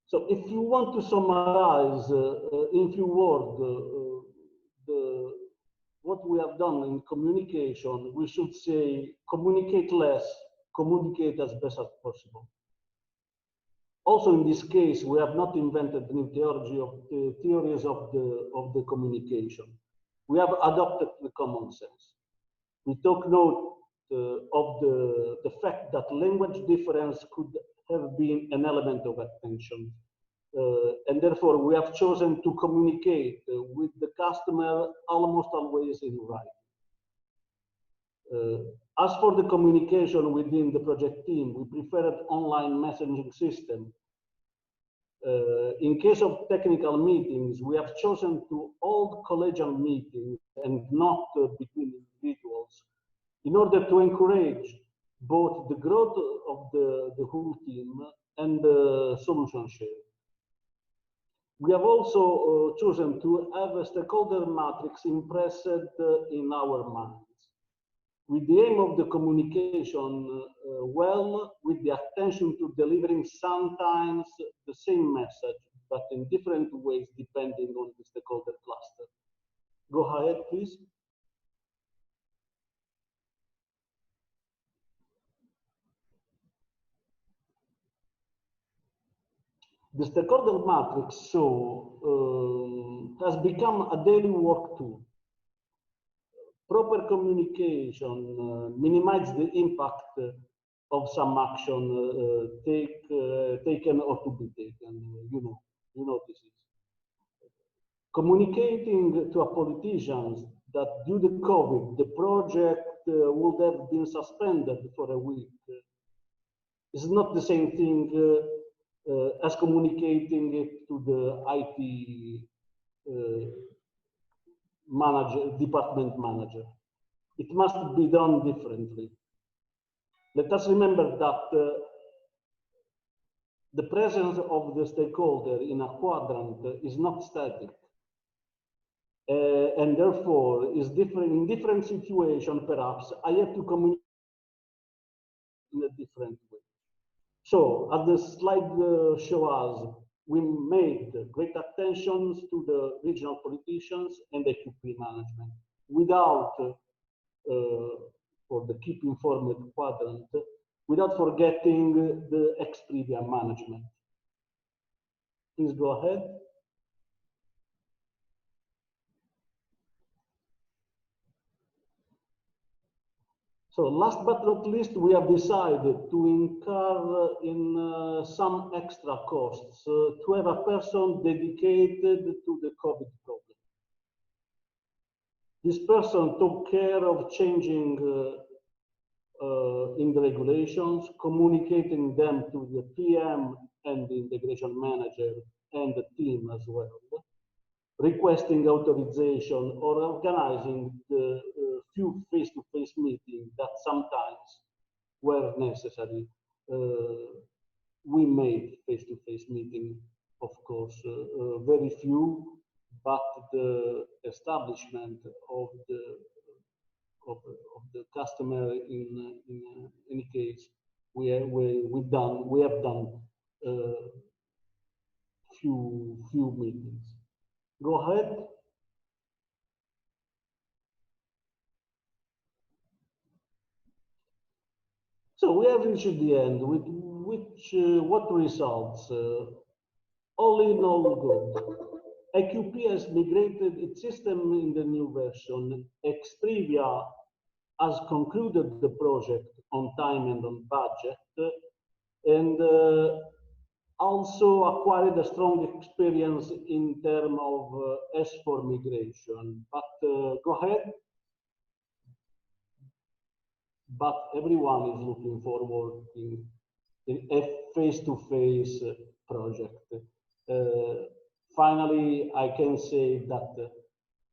So if you want to summarize in few words what we have done in communication, we should say communicate less, communicate as best as possible. Also, in this case, we have not invented new theories of the communication. We have adopted the common sense. We took note of the fact that language difference could have been an element of attention. And therefore, we have chosen to communicate with the customer almost always in writing. As for the communication within the project team, we preferred online messaging system. In case of technical meetings, we have chosen to hold collegial meetings and not between individuals in order to encourage both the growth of the whole team and the solution share. We have also chosen to have a stakeholder matrix impressed in our minds, with the aim of the communication with the attention to delivering sometimes the same message, but in different ways depending on the stakeholder cluster. Go ahead, please. The stakeholder matrix has become a daily work tool. Proper communication minimizes the impact of some action taken or to be taken. You know this is. Communicating to a politician that due to COVID, the project would have been suspended for a week is not the same thing as communicating it to the IT department manager. It must be done differently. Let us remember that the presence of the stakeholder in a quadrant is not static, and therefore is different in different situations. Perhaps I have to communicate in a different way. So, as the slide shows us, we made great attention to the regional politicians and the QP management without, for the keep informed quadrant, without forgetting the Exprivia management. Please go ahead. So last but not least, we have decided to incur in some extra costs to have a person dedicated to the COVID problem. This person took care of changing in the regulations, communicating them to the PM and the integration manager and the team as well, requesting authorization or organizing the few face-to-face meetings that sometimes were necessary. We made face-to-face meetings, of course, very few, but the establishment of the customer in any case, we have done few meetings. Go ahead. So we have reached the end with what results? All in all good. AQP has migrated its system in the new version. Exprivia has concluded the project on time and on budget, and also acquired a strong experience in terms of S4 migration. But go ahead. But everyone is looking forward in a face-to-face project. Finally, I can say that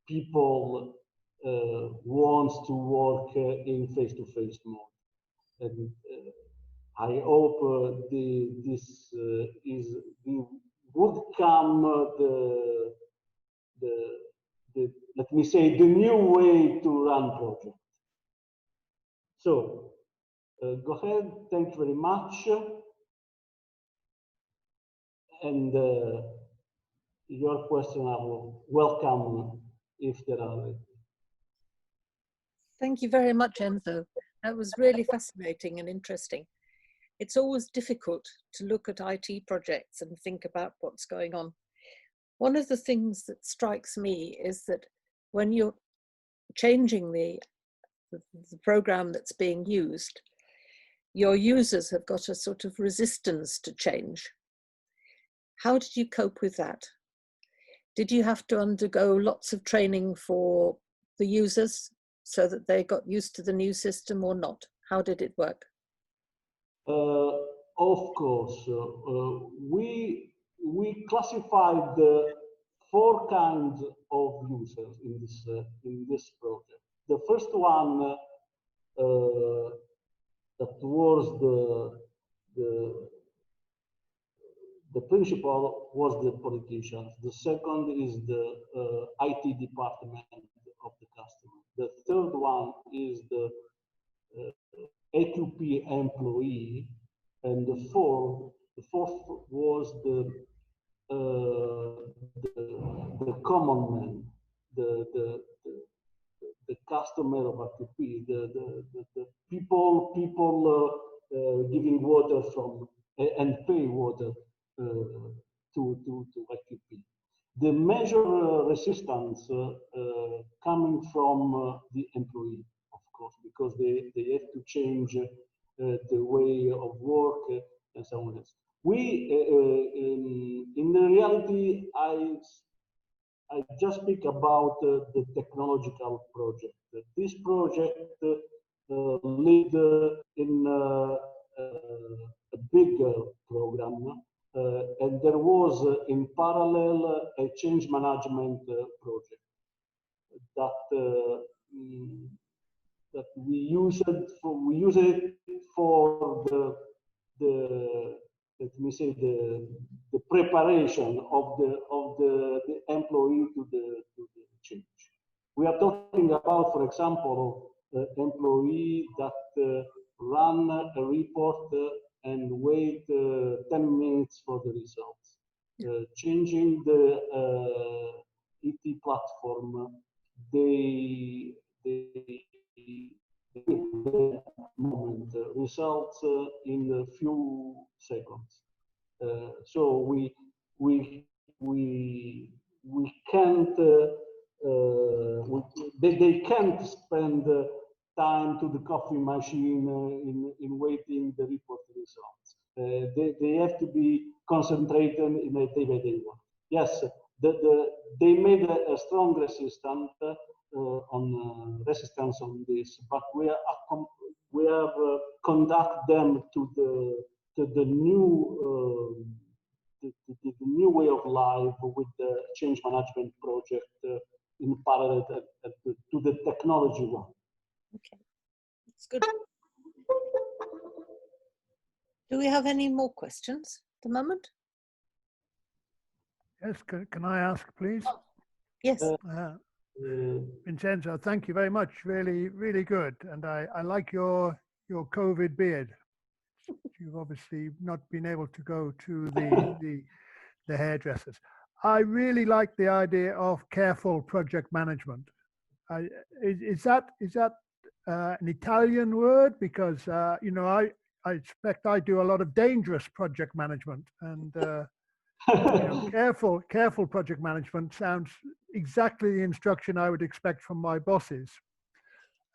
people want to work in face-to-face mode. And I hope this would come let me say, the new way to run projects. So, go ahead, thank you very much. And your questions are welcome if there are. Thank you very much, Enzo. That was really fascinating and interesting. It's always difficult to look at IT projects and think about what's going on. One of the things that strikes me is that when you're changing the program that's being used, your users have got a sort of resistance to change. How did you cope with that? Did you have to undergo lots of training for the users so that they got used to the new system or not? How did it work? Of course, we classified the 4 kinds of users in this project. The first one that was the principal was the politicians. The second is the IT department of the customer. The third one is the AQP employee, and the fourth was the common man, the customer of AQP, the people giving water from and pay water to AQP. The major resistance coming from the employee, of course, because they have to change the way of work and so on. We, in reality, I just speak about the technological project. This project lived in a bigger program and there was in parallel a change management project that that we used for the let me say the preparation of the employee to the change. We are talking about, for example, employee that run a report and wait 10 minutes for the results. Changing the ET platform, the moment results in a few seconds. So we can't they can't spend time to the coffee machine in waiting the report results. They have to be concentrated in a day-by-day work. Yes, they made a strong resistance on this, but we have conduct them to the new the new way of life with the change management project in parallel to the technology one. Okay, that's good. Do we have any more questions at the moment? Yes, can I ask, please? Yes. Vincenzo, thank you very much. Really, really good. And I like your COVID beard. You've obviously not been able to go to the hairdressers. I really like the idea of careful project management. Is that an Italian word? Because you know, I expect I do a lot of dangerous project management, and you know, careful project management sounds exactly the instruction I would expect from my bosses.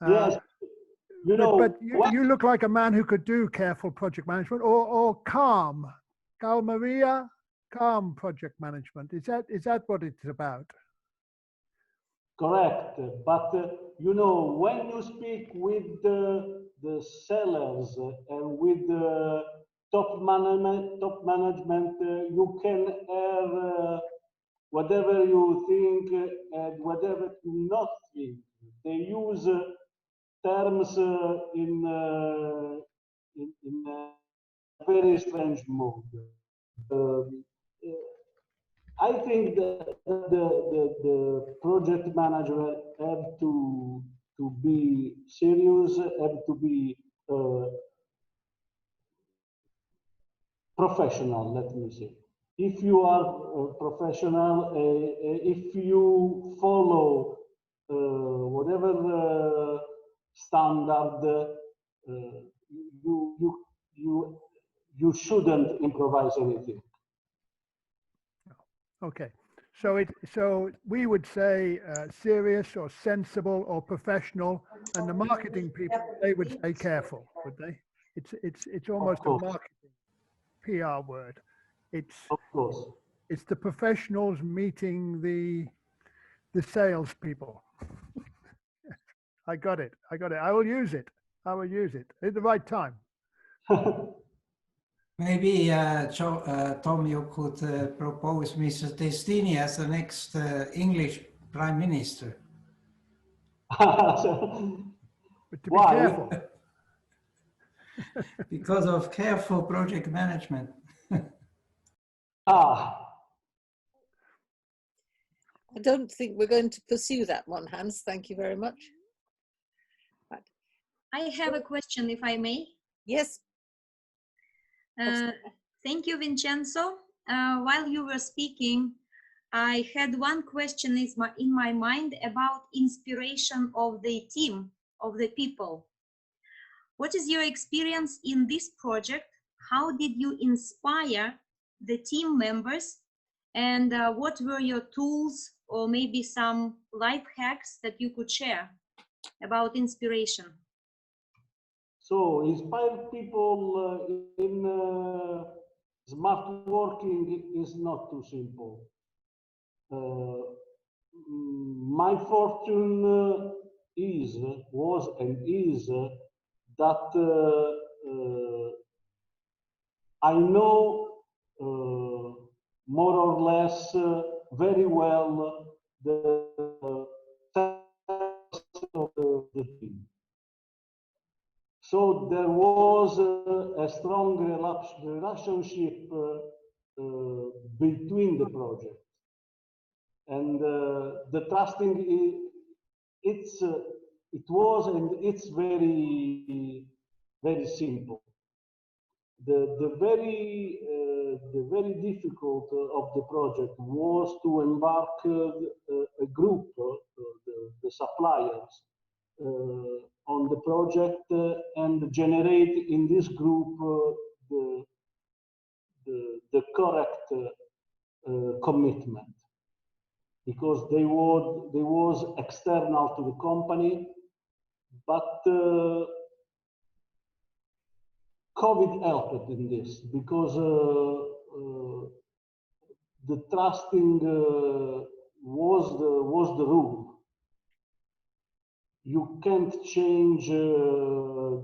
Yes, you know, but you look like a man who could do careful project management, or calm project management. Is that what it's about? Correct, but you know, when you speak with the sellers and with the top management, you can have whatever you think and whatever you not think. They use terms in a very strange mode. I think that the project manager have to be serious, have to be professional, let me say. If you are professional, if you follow whatever standard, you shouldn't improvise anything. Okay, so we would say serious or sensible or professional, and the marketing people, they would say careful, would they? It's almost a marketing PR word. Of course. It's the professionals meeting the salespeople. I got it. I will use it at the right time. Maybe, Tom, you could propose Mr. Testini as the next English Prime Minister. But to be careful. Because of careful project management. I don't think we're going to pursue that one, Hans. Thank you very much. Right. I have a question, if I may. Yes. Thank you, Vincenzo. While you were speaking, I had one question in my mind about inspiration of the team, of the people. What is your experience in this project? How did you inspire the team members? And what were your tools or maybe some life hacks that you could share about inspiration? So inspire people in smart working is not too simple. My fortune was and is that I know more or less very well the of the team. So there was a strong relationship between the project, and the trusting it was and it's very simple. The very difficult of the project was to embark a group, the suppliers, on the project and generate in this group the correct commitment, because they was external to the company, but COVID helped in this, because the trusting was the rule. You can't change the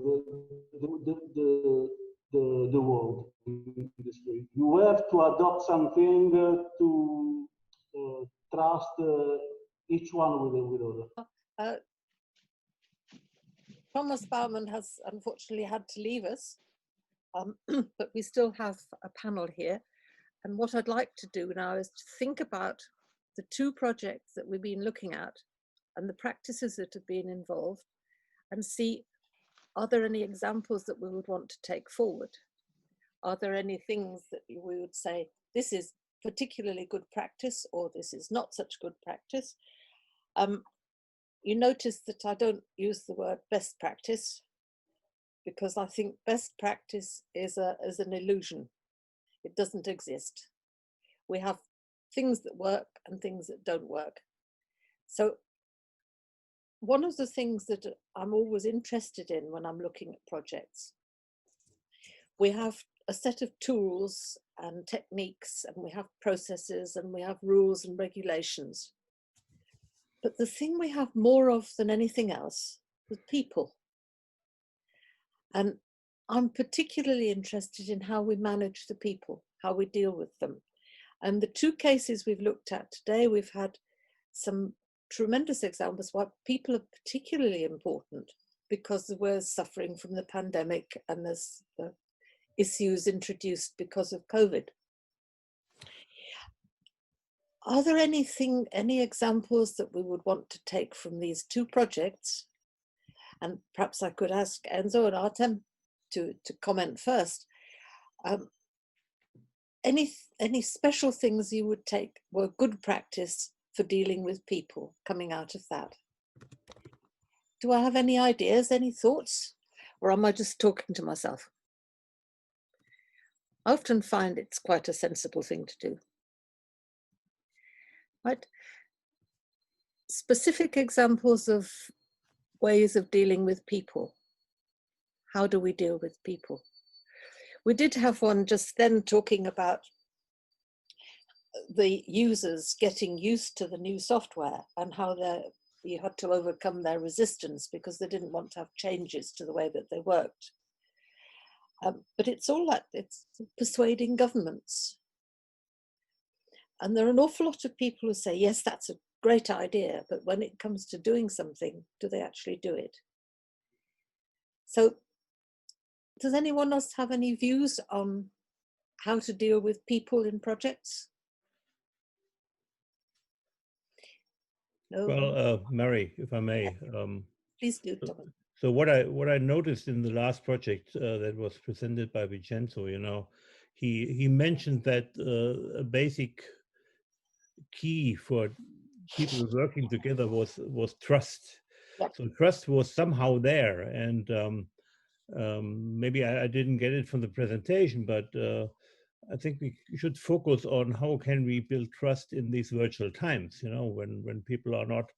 world in this way. You have to adopt something to trust each one with other. Thomas Baumann has unfortunately had to leave us, but we still have a panel here. And what I'd like to do now is to think about the two projects that we've been looking at and the practices that have been involved, and see, are there any examples that we would want to take forward? Are there any things that we would say, this is particularly good practice, or this is not such good practice? You notice that I don't use the word best practice, because I think best practice is an illusion. It doesn't exist. We have things that work and things that don't work. So one of the things that I'm always interested in when I'm looking at projects, we have a set of tools and techniques, and we have processes, and we have rules and regulations. But the thing we have more of than anything else is people. And I'm particularly interested in how we manage the people, how we deal with them. And the two cases we've looked at today, we've had some tremendous examples why people are particularly important, because we're suffering from the pandemic and there's the issues introduced because of COVID. Are there any examples that we would want to take from these two projects? And perhaps I could ask Enzo and Artem to comment first. Any special things you would take were good practice for dealing with people coming out of that? Do I have any ideas, any thoughts? Or am I just talking to myself? I often find it's quite a sensible thing to do. Right? Specific examples of ways of dealing with people. How do we deal with people? We did have one just then talking about the users getting used to the new software and how you had to overcome their resistance because they didn't want to have changes to the way that they worked. But it's all that, it's persuading governments. And there are an awful lot of people who say, yes, that's a great idea, but when it comes to doing something, do they actually do it? So does anyone else have any views on how to deal with people in projects? No? Well, Mary, if I may. Please do, Thomas. So what I noticed in the last project that was presented by Vincenzo, you know, he mentioned that a basic key for people working together was trust. Yeah. So trust was somehow there, and maybe I didn't get it from the presentation, but I think we should focus on how can we build trust in these virtual times, you know, when people are not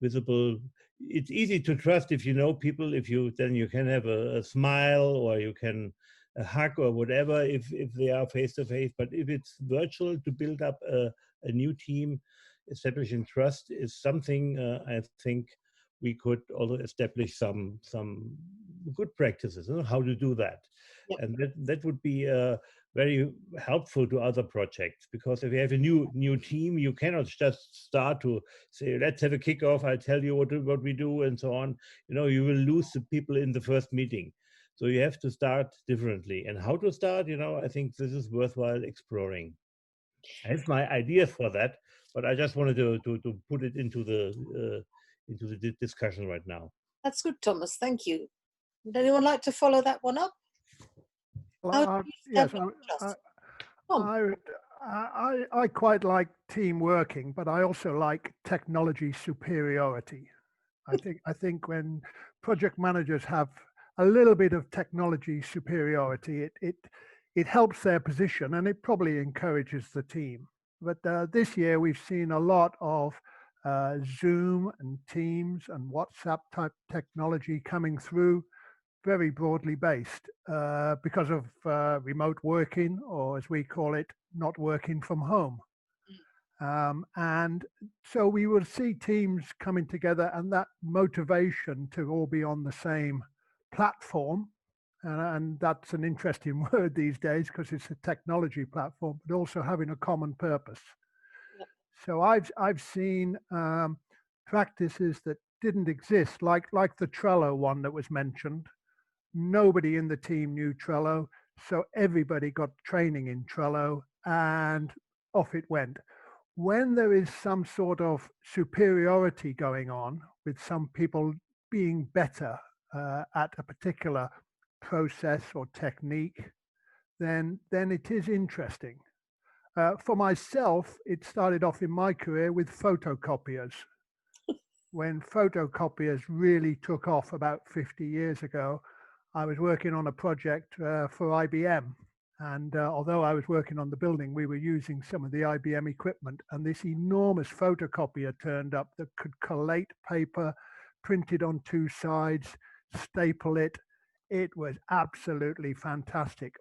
visible. It's easy to trust if you know people, then you can have a smile, or you can a hug or whatever if they are face to face. But if it's virtual, to build up a new team, establishing trust is something I think we could also establish some good practices, you know, how to do that. Yep. And that would be very helpful to other projects, because if you have a new team, you cannot just start to say, let's have a kickoff, I'll tell you what we do and so on. You know, you will lose the people in the first meeting. So you have to start differently. And how to start, you know, I think this is worthwhile exploring. I have my ideas for that, but I just wanted to put it into the discussion right now. That's good, Thomas. Thank you. Would anyone like to follow that one up? Well, yes, I quite like team working, but I also like technology superiority. I think when project managers have a little bit of technology superiority, it helps their position, and it probably encourages the team. But this year we've seen a lot of Zoom and Teams and WhatsApp type technology coming through, very broadly based, because of remote working, or as we call it, not working from home. And so we will see teams coming together, and that motivation to all be on the same platform. And that's an interesting word these days because it's a technology platform, but also having a common purpose. Yep. So I've seen practices that didn't exist, like the Trello one that was mentioned. Nobody in the team knew Trello, so everybody got training in Trello, and off it went. When there is some sort of superiority going on, with some people being better at a particular process or technique, then it is interesting. For myself, it started off in my career with photocopiers. When photocopiers really took off about 50 years ago, I was working on a project for IBM. And although I was working on the building, we were using some of the IBM equipment, and this enormous photocopier turned up that could collate paper, print it on two sides, staple it. It was absolutely fantastic.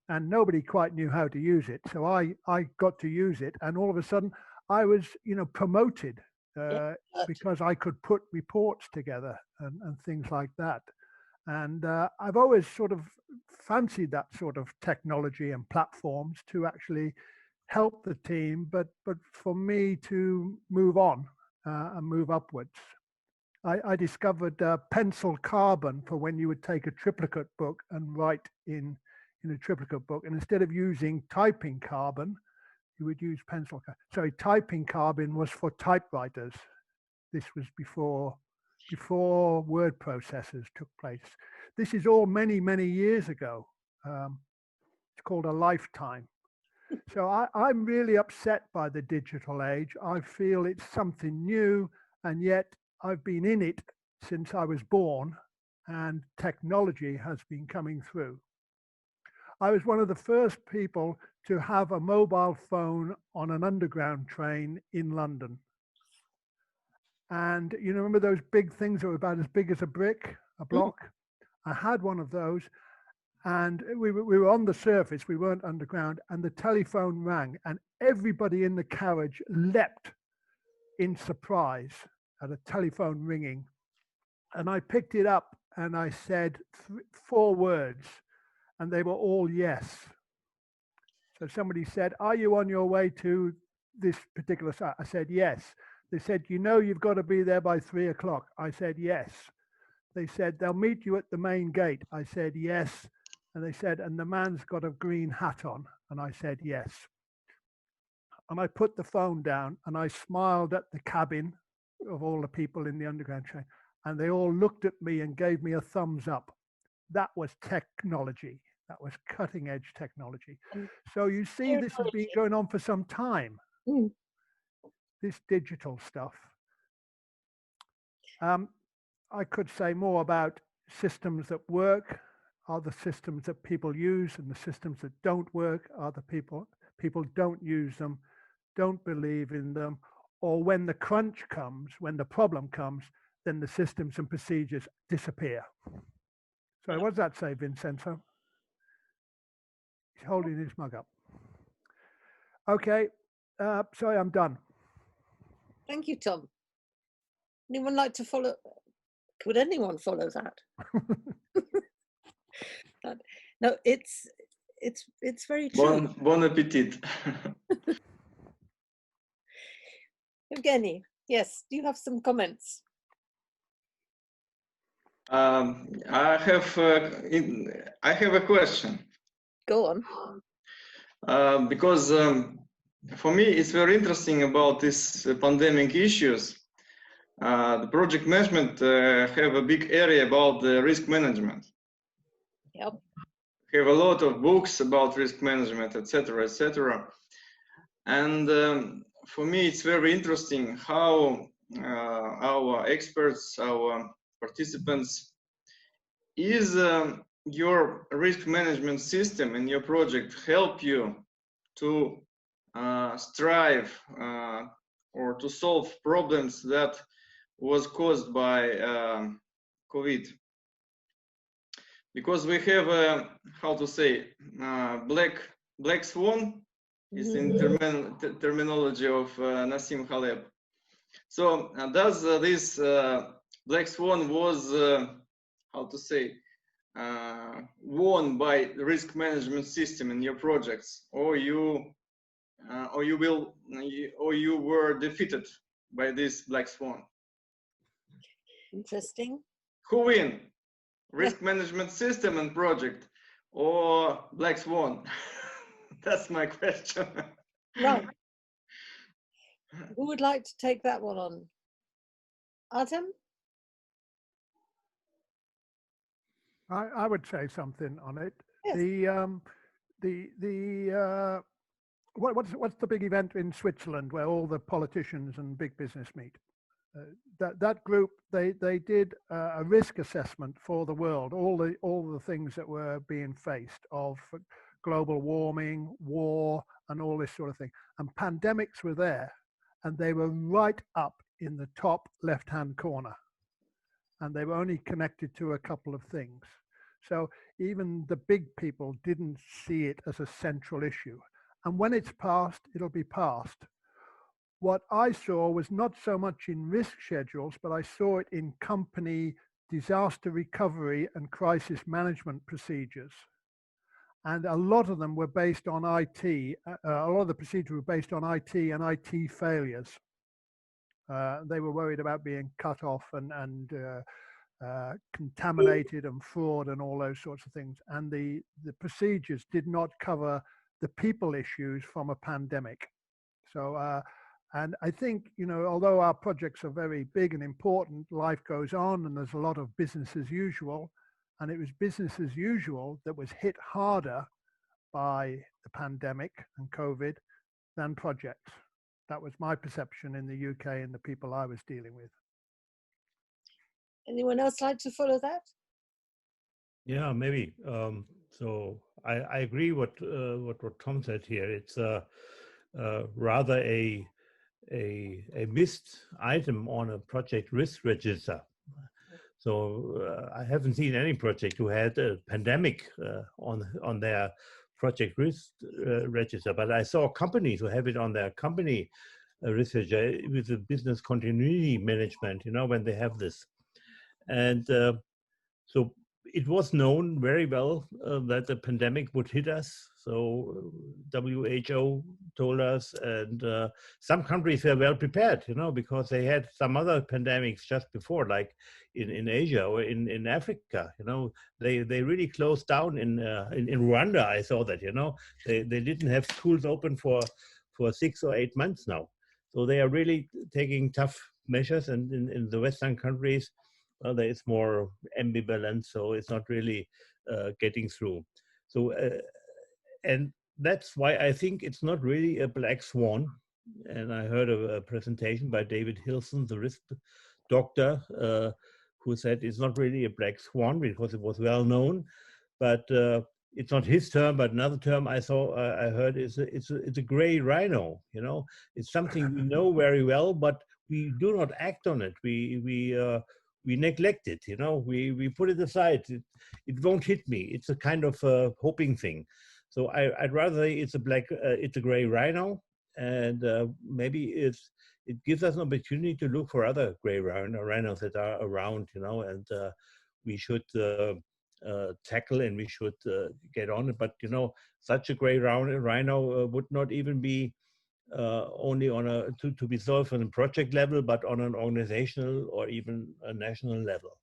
And nobody quite knew how to use it. So I got to use it, and all of a sudden I was, promoted because I could put reports together and things like that. And I've always sort of fancied that sort of technology and platforms to actually help the team, but for me to move on and move upwards. I discovered pencil carbon for when you would take a triplicate book and write in a triplicate book, and instead of using typing carbon, you would use pencil. Sorry, typing carbon was for typewriters. This was before word processors took place. This is all many, many years ago. It's called a lifetime. So I'm really upset by the digital age. I feel it's something new, and yet I've been in it since I was born, and technology has been coming through. I was one of the first people to have a mobile phone on an underground train in London. And you remember those big things that were about as big as a brick, a block? I had one of those, and we were on the surface, we weren't underground, and the telephone rang, and everybody in the carriage leapt in surprise at a telephone ringing. And I picked it up and I said 4 words, and they were all yes. So somebody said, "Are you on your way to this particular site?" I said, "Yes." They said, "You've got to be there by 3 o'clock." I said, "Yes." They said, "They'll meet you at the main gate." I said, "Yes." And they said, "And the man's got a green hat on." And I said, "Yes." And I put the phone down and I smiled at the cabin of all the people in the underground train. And they all looked at me and gave me a thumbs up. That was technology. That was cutting edge technology. So you see, this has been going on for some time. This digital stuff. I could say more about systems that work, are the systems that people use, and the systems that don't work are the people don't use them, don't believe in them, or when the crunch comes, when the problem comes, then the systems and procedures disappear. So what does that say, Vincenzo? He's holding his mug up. Okay, sorry, I'm done. Thank you, Tom. Anyone like to follow? Would anyone follow that? No, it's very true. Bon appetit. Evgeny, yes, do you have some comments? I have a question. Go on. Because for me, it's very interesting about these pandemic issues. The project management have a big area about the risk management. Yep. Have a lot of books about risk management, etc., etc. And for me, it's very interesting how our experts, our participants, is your risk management system in your project help you to strive or to solve problems that was caused by COVID? Because we have a, how to say, black swan is in terminology of Nassim Taleb. So does this black swan was, how to say, won by the risk management system in your projects, or you were defeated by this black swan? Interesting. Who win? Risk management system and project, or black swan? That's my question. Right. Who would like to take that one on? Artem? I would say something on it. Yes. What's the big event in Switzerland where all the politicians and big business meet? That group, they did a risk assessment for the world, all the things that were being faced of global warming, war, and all this sort of thing. And pandemics were there, and they were right up in the top left-hand corner. And they were only connected to a couple of things. So even the big people didn't see it as a central issue. And when it's passed, it'll be passed. What I saw was not so much in risk schedules, but I saw it in company disaster recovery and crisis management procedures. And a lot of them were based on IT. A lot of the procedures were based on IT and IT failures. They were worried about being cut off and contaminated and fraud and all those sorts of things. And the procedures did not cover the people issues from a pandemic. So, and I think, you know, although our projects are very big and important, life goes on and there's a lot of business as usual. And it was business as usual that was hit harder by the pandemic and COVID than projects. That was my perception in the UK and the people I was dealing with. Anyone else like to follow that? Yeah, maybe. So I agree what Tom said here. It's rather a missed item on a project risk register. So I haven't seen any project who had a pandemic on their project risk register, but I saw companies who have it on their company risk register with the business continuity management, you know, when they have this. And so it was known very well that the pandemic would hit us. So WHO told us, and some countries were well prepared, you know, because they had some other pandemics just before, like in Asia or in Africa. You know, they really closed down in Rwanda. I saw that, you know, they didn't have schools open for 6 or 8 months now. So they are really taking tough measures, and in the Western countries, well, there is more ambivalence, so it's not really getting through. So, and that's why I think it's not really a black swan. And I heard a presentation by David Hilson, the risk doctor, who said it's not really a black swan because it was well known, but it's not his term, but another term I heard is it's a gray rhino. You know, it's something we know very well, but we do not act on it. We neglect it, you know, we put it aside. It won't hit me. It's a kind of hoping thing. So I'd rather say it's a gray rhino, and maybe it gives us an opportunity to look for other gray rhinos that are around, you know, and we should tackle and we should get on it. But you know, such a gray rhino would not even be only on to be solved on a project level, but on an organizational or even a national level.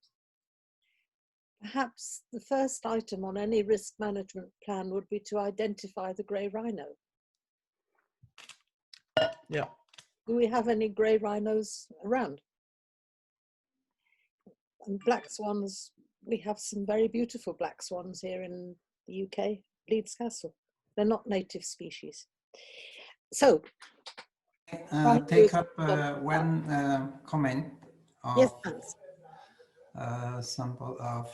Perhaps the first item on any risk management plan would be to identify the grey rhino. Yeah. Do we have any grey rhinos around? And black swans, we have some very beautiful black swans here in the UK, Leeds Castle. They're not native species. So, take up one comment of yes, thanks. Sample of,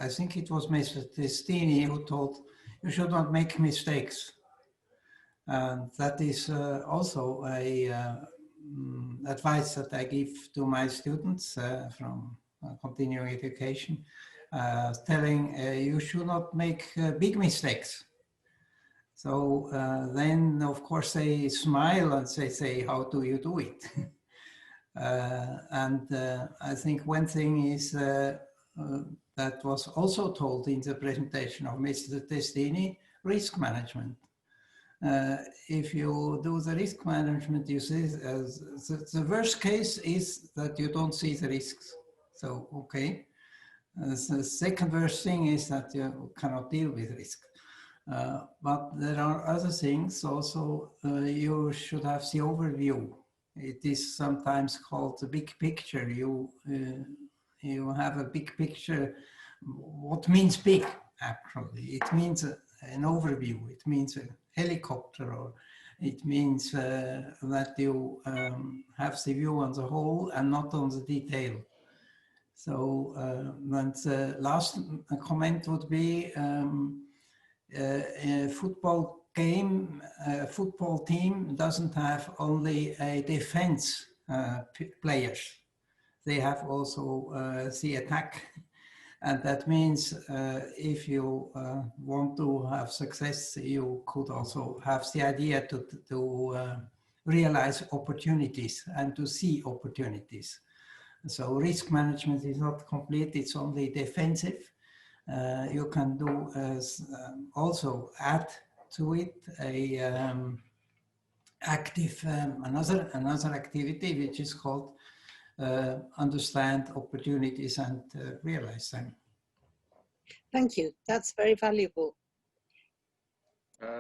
I think it was Mr. Testini who told you should not make mistakes. And that is also a advice that I give to my students from continuing education, telling you should not make big mistakes. So then, of course, they smile and they say, how do you do it? I think one thing is that was also told in the presentation of Mr. Testini, risk management. If you do the risk management, you see the worst case is that you don't see the risks. So, okay. The second worst thing is that you cannot deal with risk. But there are other things also. You should have the overview. It is sometimes called the big picture. You have a big picture. What means big, actually? It means an overview. It means a helicopter, or it means that you have the view on the whole and not on the detail. So the last comment would be a football game, a football team doesn't have only a defense players. They have also the attack. And that means if you want to have success, you could also have the idea to realize opportunities and to see opportunities. So risk management is not complete, it's only defensive. You can do also add to it a active another activity which is called understand opportunities and realize them. Thank you. That's very valuable.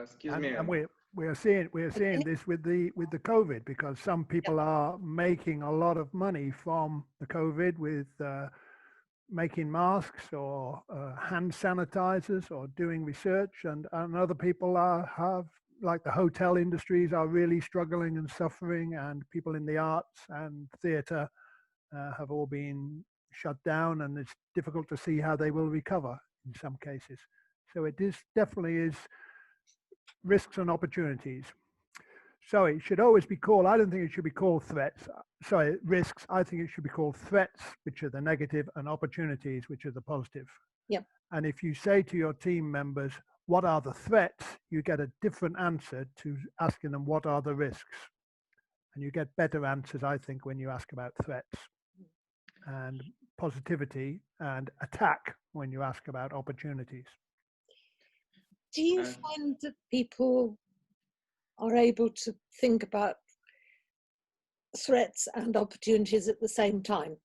Excuse me. And we're seeing this with the COVID, because some people are making a lot of money from the COVID with making masks or hand sanitizers or doing research, and other people have, like the hotel industries are really struggling and suffering, and people in the arts and theatre have all been shut down, and it's difficult to see how they will recover in some cases. So it definitely is risks and opportunities. So it should always be called, I don't think it should be called threats. Sorry, risks. I think it should be called threats, which are the negative, and opportunities, which are the positive. Yep. And if you say to your team members, what are the threats, you get a different answer to asking them, what are the risks? And you get better answers, I think, when you ask about threats, and positivity and attack when you ask about opportunities. Do you find that people are able to think about threats and opportunities at the same time?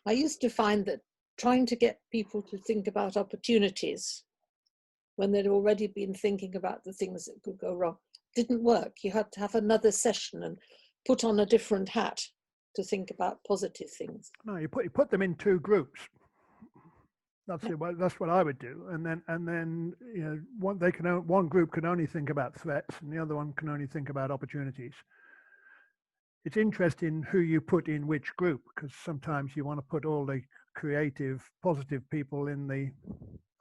I used to find that trying to get people to think about opportunities when they'd already been thinking about the things that could go wrong didn't work. You had to have another session and put on a different hat to think about positive things. No, you put them in two groups. That's what I would do, and then you know, one group can only think about threats, and the other one can only think about opportunities. It's interesting who you put in which group, because sometimes you want to put all the creative, positive people in the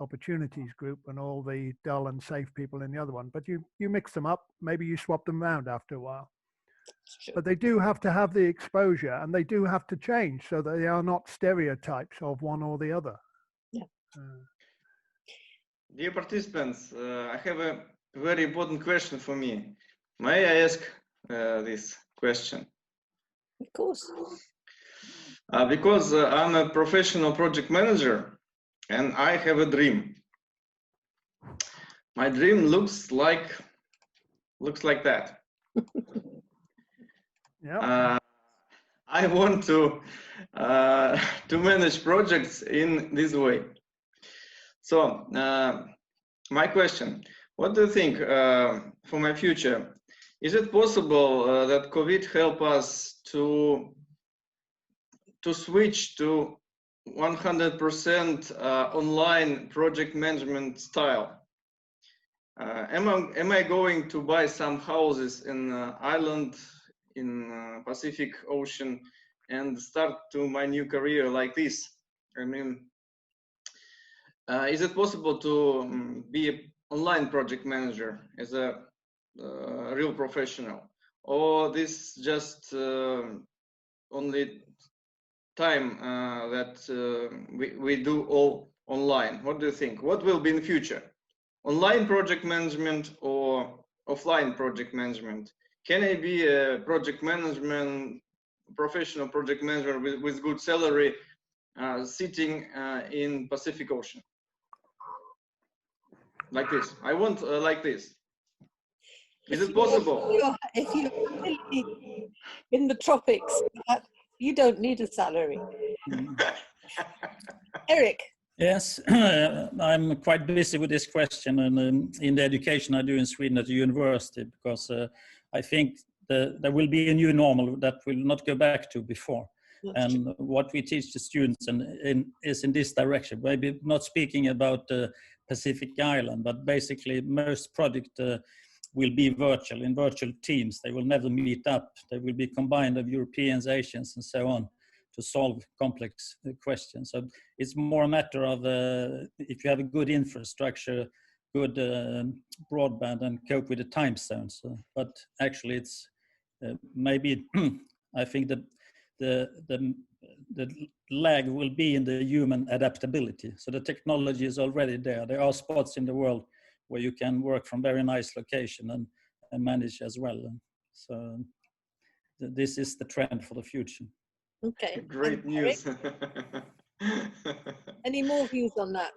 opportunities group and all the dull and safe people in the other one. But you mix them up. Maybe you swap them around after a while. Sure. But they do have to have the exposure, and they do have to change so that they are not stereotypes of one or the other. Dear participants, I have a very important question for me. May I ask this question? Of course. Because I'm a professional project manager and I have a dream. My dream looks like that. Yeah. I want to manage projects in this way. So my question: what do you think for my future? Is it possible that COVID help us to switch to 100% online project management style? Am I going to buy some houses in island in Pacific Ocean and start to my new career like this? I mean, is it possible to be an online project manager as a real professional, or this just only time that we do all online? What do you think? What will be in the future? Online project management or offline project management? Can I be a project management, professional project manager with good salary, sitting in Pacific Ocean? Like this. I want like this. Is it possible? If you're in the tropics, you don't need a salary. Eric. Yes, I'm quite busy with this question, and in the education I do in Sweden at the university, because I think there will be a new normal that we'll not go back to before. That's and true. What we teach the students is in this direction. Maybe not speaking about the Pacific Island, but basically most projects will be virtual, in virtual teams. They will never meet up. They will be combined of Europeans, Asians, and so on, to solve complex questions. So it's more a matter of if you have a good infrastructure, good broadband, and cope with the time zones. But actually, it's maybe I think that the lag will be in the human adaptability. So the technology is already there. There are spots in the world where you can work from very nice location and manage as well. And so this is the trend for the future. Okay. Great news. Any more views on that?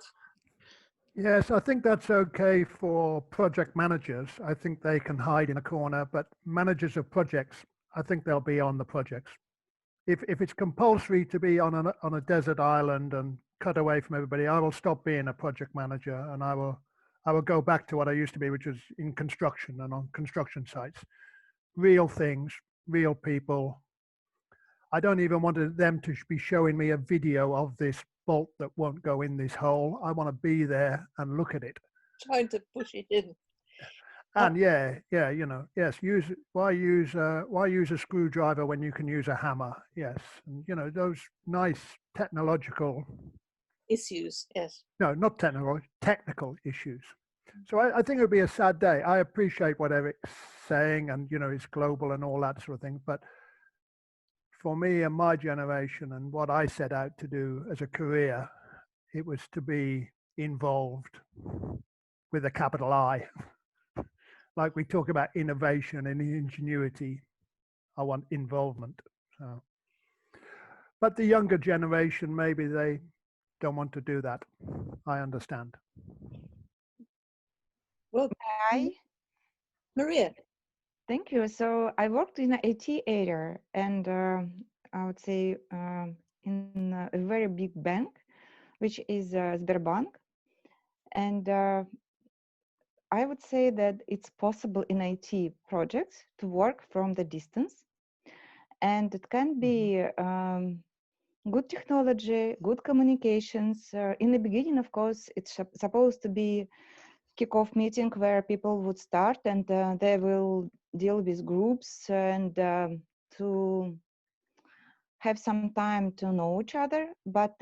Yes, I think that's okay for project managers. I think they can hide in a corner, but managers of projects, I think they'll be on the projects. If it's compulsory to be on a desert island and cut away from everybody, I will stop being a project manager, and I will go back to what I used to be, which is in construction and on construction sites. Real things, real people. I don't even want them to be showing me a video of this bolt that won't go in this hole. I want to be there and look at it. Trying to push it in. And yeah, you know, yes. Why use a screwdriver when you can use a hammer? Yes, and you know those nice technological issues. Yes. No, not technical issues. So I think it would be a sad day. I appreciate what Eric's saying, and you know, it's global and all that sort of thing. But for me and my generation, and what I set out to do as a career, it was to be involved with a capital I. Like we talk about innovation and ingenuity, I want involvement. So, but the younger generation, maybe they don't want to do that. I understand. Well, hi, Maria. Thank you. So I worked in the IT area, and I would say in a very big bank, which is Sberbank, and I would say that it's possible in IT projects to work from the distance, and it can be good technology, good communications. In the beginning, of course, it's supposed to be kickoff meeting where people would start and they will deal with groups and to have some time to know each other. But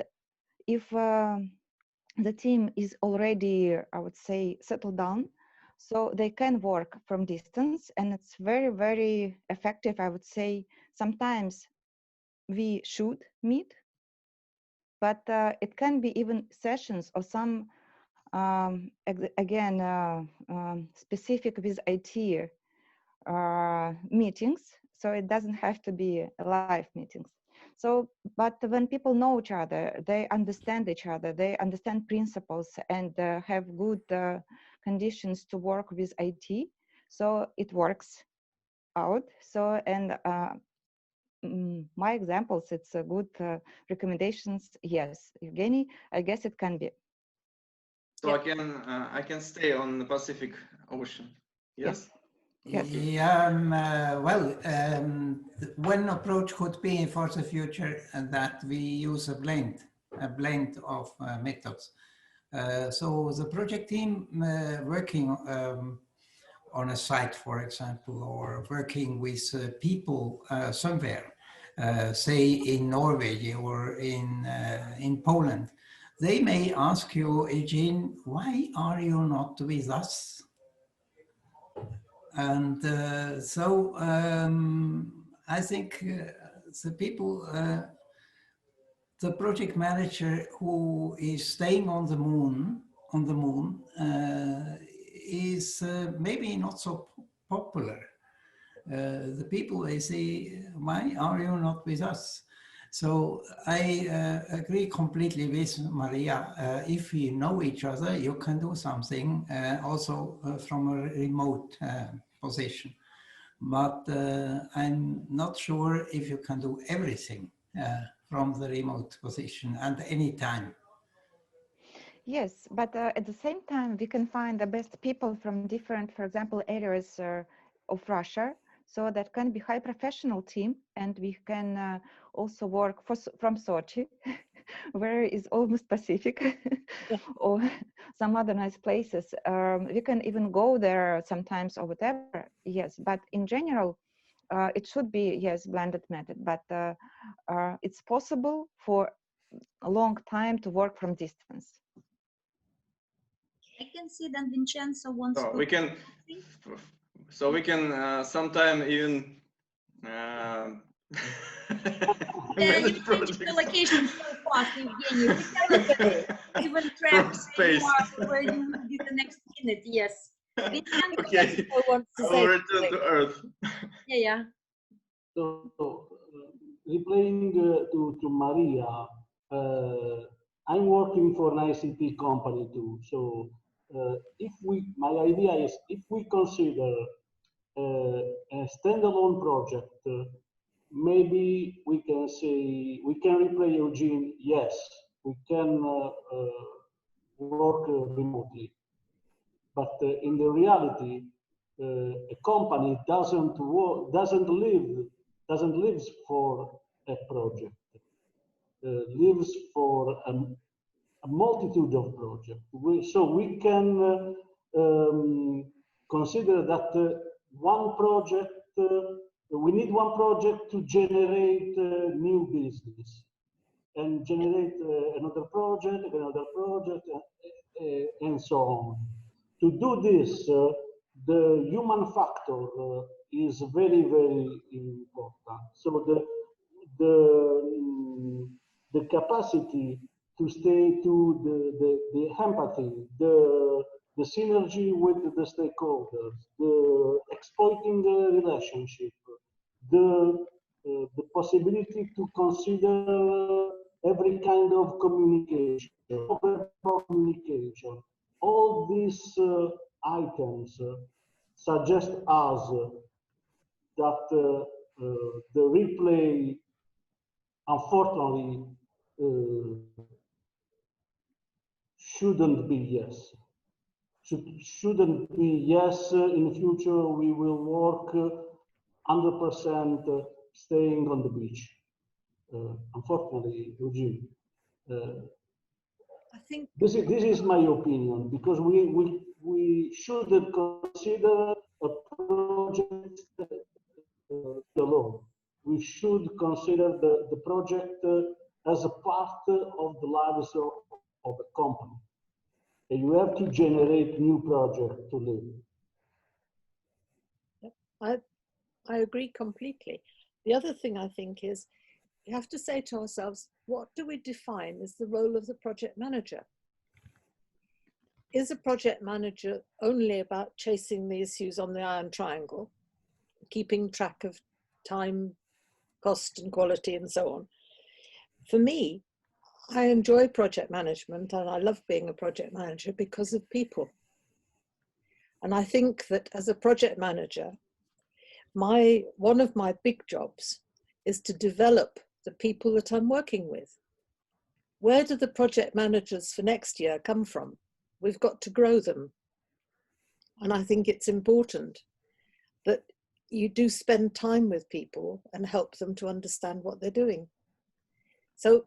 if the team is already, I would say, settled down, so they can work from distance, and it's very, very effective. I would say sometimes we should meet, but it can be even sessions or some, again, specific with IT meetings, so it doesn't have to be live meetings. So, but when people know each other, they understand each other, they understand principles and have good conditions to work with IT, so it works out. So, and my examples, it's a good recommendations. Yes, Evgeny, I guess it can be. So I can stay on the Pacific Ocean. Yes. Yes. Yeah, one approach could be for the future that we use a blend of methods. So the project team working on a site, for example, or working with people somewhere, say in Norway or in Poland, they may ask you, Eugene, why are you not with us? And I think the people, the project manager who is staying on the moon, is maybe not so popular. The people, they say, why are you not with us? So I agree completely with Maria. If we know each other, you can do something also from a remote position. But I'm not sure if you can do everything from the remote position at any time. Yes, but at the same time, we can find the best people from different, for example, areas of Russia. So that can be high professional team, and we can also work from Sochi, where is almost Pacific, or some other nice places. We can even go there sometimes or whatever. Yes, but in general, it should be, yes, blended method. But it's possible for a long time to work from distance. I can see that Vincenzo wants So to. we can sometime even yeah, you change the location so fast, Evgeny. We cannot even track where you will be the next minute. Yes. Vincenzo, okay. wants to say return to Earth. Yeah. So, replying to Maria, I'm working for an ICT company too. So, my idea is, if we consider a standalone project, maybe we can say, we can reply Eugene, yes, we can work remotely. But in the reality, a company doesn't live for a project, lives for a multitude of projects. So we can consider that one project, we need one project to generate new business, and generate another project, and so on. To do this, the human factor is very, very important. So the capacity to stay to the empathy, the synergy with the stakeholders, the exploiting the relationship, the possibility to consider every kind of communication, all these items suggest us that the replay, unfortunately, shouldn't be yes. Shouldn't be yes. In future, we will work 100% staying on the beach. Unfortunately, Eugene. I think this is my opinion, because we should consider a project alone. We should consider the project as a part of the lives of a company. And you have to generate new projects to live. I agree completely. The other thing I think is, we have to say to ourselves, what do we define as the role of the project manager? Is a project manager only about chasing the issues on the iron triangle? keeping track of time, cost and quality and so on. For me, I enjoy project management and I love being a project manager because of people. And I think that as a project manager, one of my big jobs is to develop the people that I'm working with. Where do the project managers for next year come from? We've got to grow them. And I think it's important that you do spend time with people and help them to understand what they're doing. So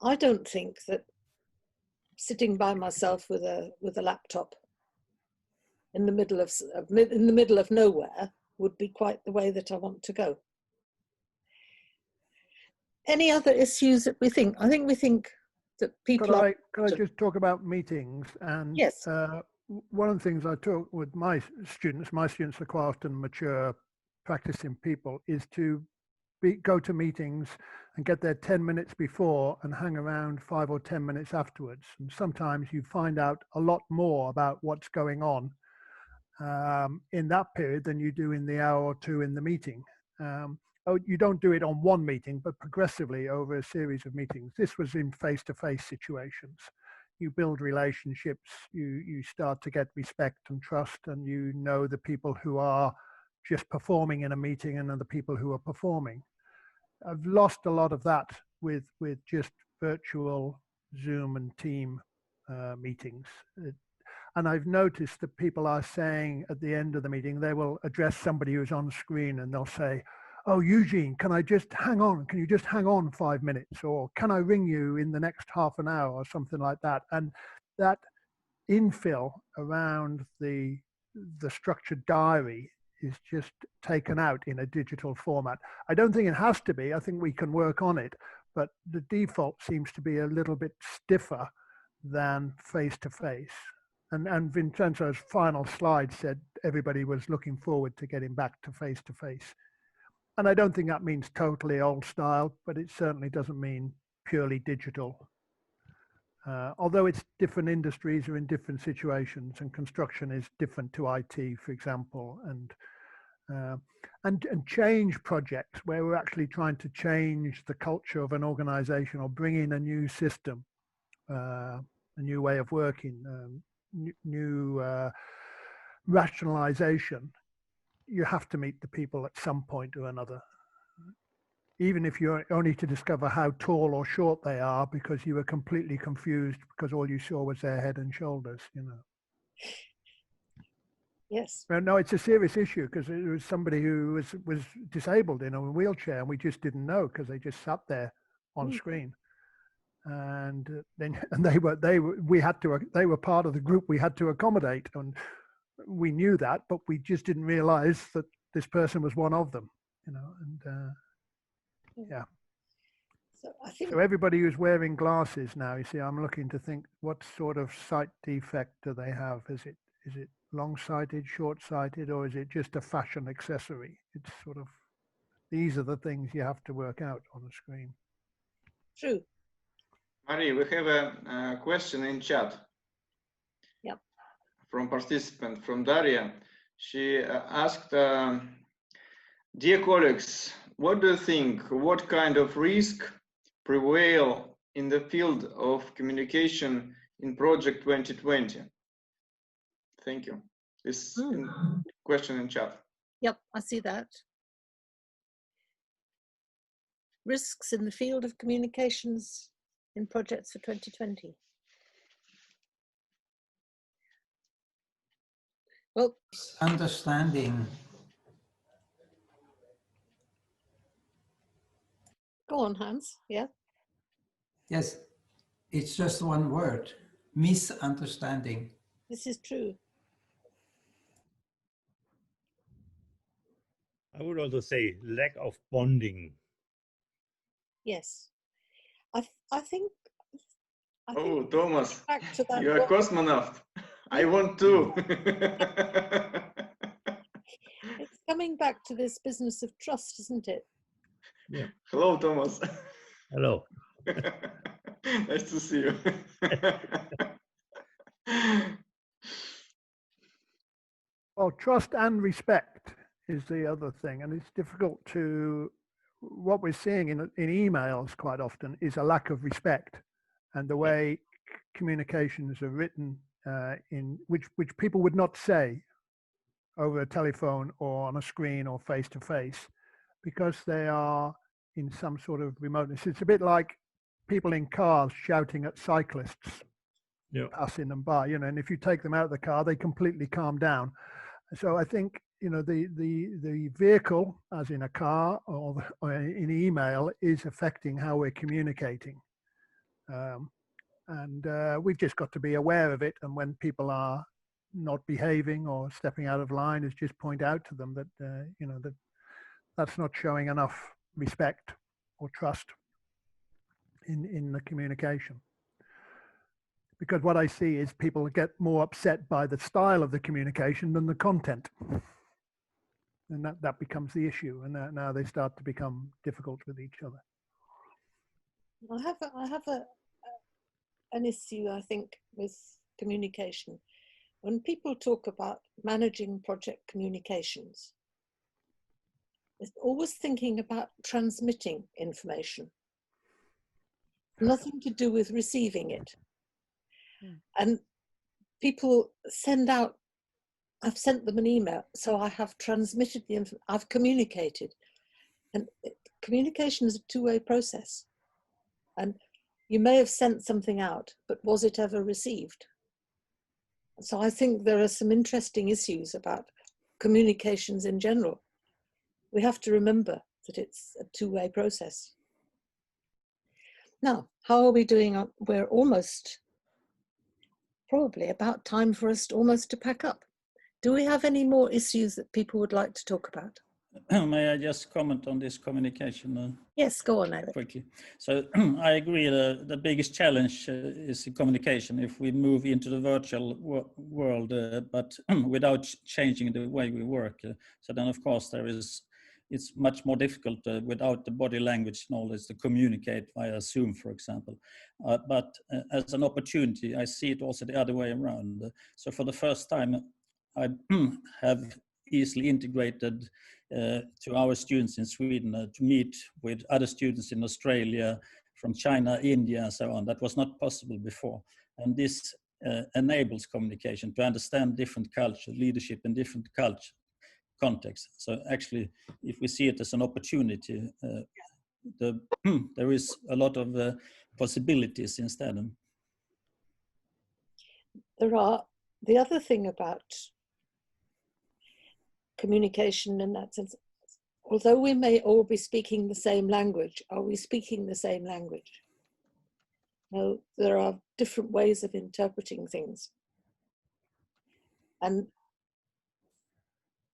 I don't think that sitting by myself with a laptop in the middle of nowhere would be quite the way that I want to go. Any other issues that we think? I think we think that people Could I just talk about meetings? And yes. One of the things I talk with my students are quite often mature, practicing people, is to go to meetings and get there 10 minutes before and hang around 5 or 10 minutes afterwards. And sometimes you find out a lot more about what's going on in that period than you do in the hour or two in the meeting. You don't do it on one meeting, but progressively over a series of meetings. This was in face-to-face situations. You build relationships, you start to get respect and trust, and you know the people who are just performing in a meeting and the people who are performing. I've lost a lot of that with just virtual Zoom and team meetings. And I've noticed that people are saying at the end of the meeting, they will address somebody who's on screen and they'll say, "Oh, Eugene, can I just hang on? Can you just hang on 5 minutes? Or can I ring you in the next half an hour?" or something like that. And that infill around the structured diary is just taken out in a digital format. I don't think it has to be. I think we can work on it. But the default seems to be a little bit stiffer than face-to-face. And Vincenzo's final slide said everybody was looking forward to getting back to face-to-face. And I don't think that means totally old style, but it certainly doesn't mean purely digital. Although it's different industries are in different situations, and construction is different to IT, for example, and change projects where we're actually trying to change the culture of an organization or bring in a new system, a new way of working, new rationalization. You have to meet the people at some point or another, even if you're only to discover how tall or short they are because you were completely confused because all you saw was their head and shoulders, you know. Yes. Well, no, it's a serious issue because it was somebody who was disabled in a wheelchair and we just didn't know because they just sat there on screen. And then they were part of the group we had to accommodate, and we knew that, but we just didn't realize that this person was one of them, you know. And yeah. So everybody who's wearing glasses now, you see, I'm looking to think what sort of sight defect do they have? Is it long-sighted, short-sighted, or is it just a fashion accessory? It's sort of, these are the things you have to work out on the screen. True. Marie, we have a question in chat. Yep. From participant, from Daria. She asked, "Dear colleagues, what do you think? What kind of risk prevail in the field of communication in Project 2020? Thank you." This question in chat. Yep, I see that. Risks in the field of communications in projects for 2020. Well, understanding. Go on, Hans. Yeah. Yes, it's just one word: misunderstanding. This is true. I would also say lack of bonding. Yes. I think Oh, Thomas, back to that you are a cosmonaut. I want to. It's coming back to this business of trust, isn't it? Yeah. Hello, Thomas. Hello. Nice to see you. Well, trust and respect is the other thing, and it's difficult to. What we're seeing in emails quite often is a lack of respect, and the way communications are written in which people would not say over a telephone or on a screen or face to face, because they are in some sort of remoteness. It's a bit like people in cars shouting at cyclists, passing them by, you know, and if you take them out of the car, they completely calm down. So I think, you know, the vehicle, as in a car or in email, is affecting how we're communicating. And we've just got to be aware of it. And when people are not behaving or stepping out of line, is just point out to them that, you know, that's not showing enough respect or trust in the communication. Because what I see is people get more upset by the style of the communication than the content. And that becomes the issue. And now they start to become difficult with each other. I have an issue, I think, with communication. When people talk about managing project communications, it's always thinking about transmitting information, nothing to do with receiving it. And people send out, I've sent them an email, so I have transmitted the information, I've communicated. And communication is a two-way process. And you may have sent something out, but was it ever received? So I think there are some interesting issues about communications in general. We have to remember that it's a two-way process. Now, how are we doing? We're almost, probably about time for us almost to pack up. Do we have any more issues that people would like to talk about? May I just comment on this communication? Yes, go on, Eric. Quickly. So I agree, the biggest challenge is communication if we move into the virtual world, but without changing the way we work. So then, of course, it's much more difficult without the body language knowledge to communicate via Zoom, for example. But as an opportunity, I see it also the other way around. So for the first time, I have easily integrated to our students in Sweden to meet with other students in Australia, from China, India, and so on. That was not possible before. And this enables communication to understand different culture, leadership in different culture contexts. So actually, if we see it as an opportunity, there is a lot of possibilities instead. There are, the other thing about communication in that sense, although we may all be speaking the same language, are we speaking the same language? No, there are different ways of interpreting things. And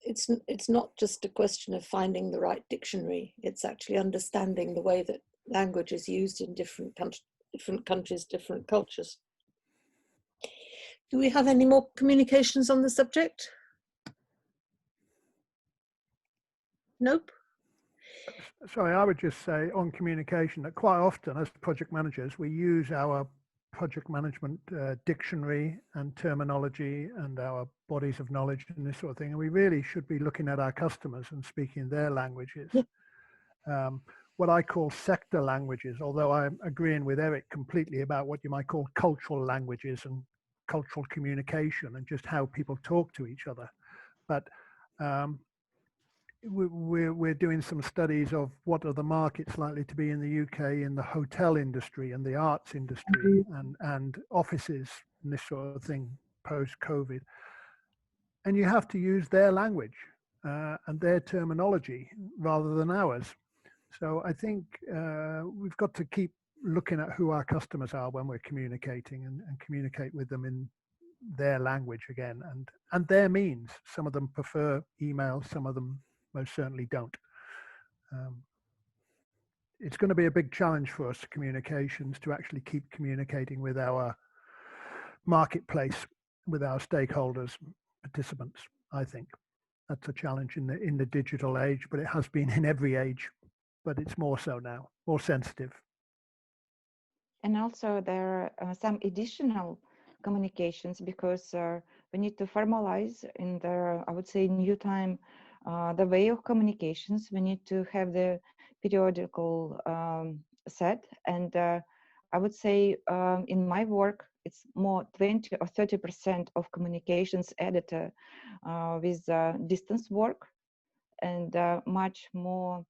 it's not just a question of finding the right dictionary, it's actually understanding the way that language is used in different countries, different cultures. Do we have any more communications on the subject? Nope. Sorry, I would just say on communication that quite often as project managers, we use our project management dictionary and terminology and our bodies of knowledge and this sort of thing. And we really should be looking at our customers and speaking their languages. Yeah. What I call sector languages, although I'm agreeing with Eric completely about what you might call cultural languages and cultural communication and just how people talk to each other. But we're doing some studies of what are the markets likely to be in the UK in the hotel industry and the arts industry and offices and this sort of thing post-COVID. And you have to use their language and their terminology rather than ours. So I think we've got to keep looking at who our customers are when we're communicating and communicate with them in their language again and their means. Some of them prefer email, some of them most certainly don't. It's going to be a big challenge for us communications to actually keep communicating with our marketplace, with our stakeholders, participants. I think that's a challenge in the digital age, but it has been in every age, but it's more so now, more sensitive. And also there are some additional communications because we need to formalize in the, I would say, new time the way of communications. We need to have the periodical set, and I would say in my work, it's more 20 or 30% of communications editor with distance work, and much more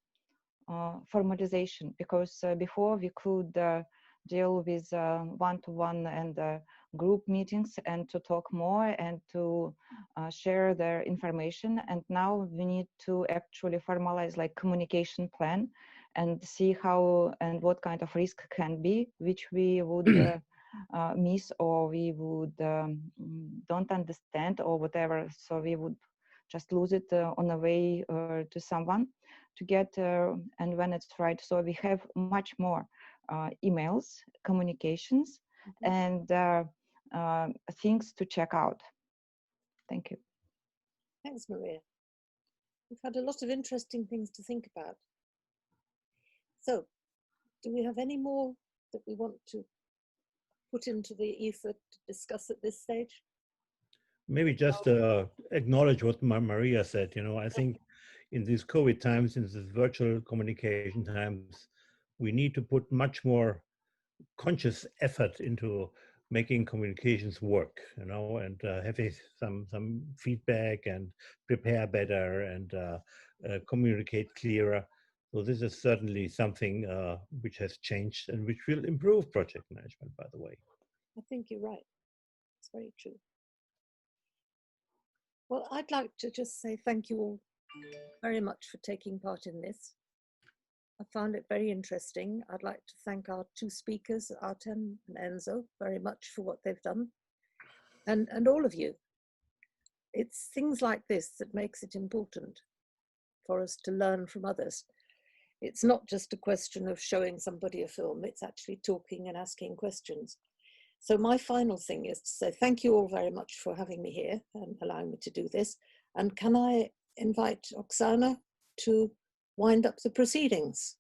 formalization, because before we could deal with one-to-one and group meetings and to talk more and to share their information. And now we need to actually formalize like communication plan and see how and what kind of risk can be, which we would miss, or we would don't understand or whatever. So we would just lose it on the way to someone to get, and when it's right. So we have much more emails, communications, and things to check out. Thank you. Thanks, Maria. We've had a lot of interesting things to think about. So, do we have any more that we want to put into the ether to discuss at this stage? Maybe just acknowledge what Maria said. You know, I think in these COVID times, in these virtual communication times, we need to put much more conscious effort into making communications work, you know, and having some feedback and prepare better and communicate clearer. So this is certainly something which has changed and which will improve project management, by the way. I think you're right. It's very true. Well, I'd like to just say thank you all very much for taking part in this. I found it very interesting. I'd like to thank our two speakers, Artem and Enzo, very much for what they've done. And all of you. It's things like this that makes it important for us to learn from others. It's not just a question of showing somebody a film, it's actually talking and asking questions. So my final thing is to say thank you all very much for having me here and allowing me to do this. And can I invite Oksana to wind up the proceedings?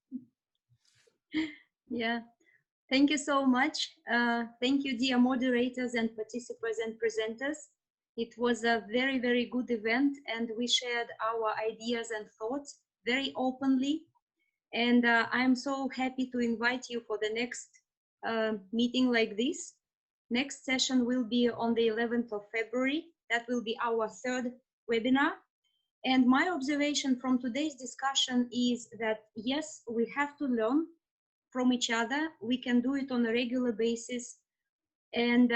Yeah, thank you so much. Thank you, dear moderators and participants and presenters. It was a very, very good event, and we shared our ideas and thoughts very openly. And I'm so happy to invite you for the next meeting like this. Next session will be on the 11th of February. That will be our third webinar. And my observation from today's discussion is that, yes, we have to learn from each other. We can do it on a regular basis. And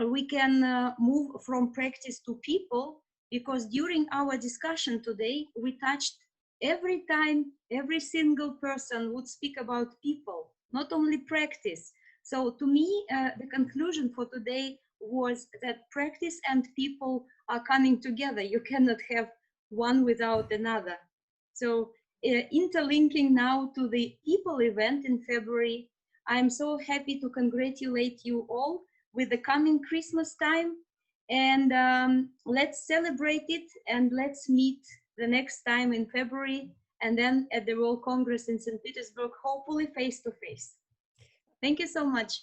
we can move from practice to people, because during our discussion today, we touched every time, every single person would speak about people, not only practice. So to me, the conclusion for today was that practice and people are coming together. You cannot have one without another. So interlinking now to the people event in February, I'm so happy to congratulate you all with the coming Christmas time. And let's celebrate it, and let's meet the next time in February, and then at the World Congress in St. Petersburg, hopefully face to face. Thank you so much.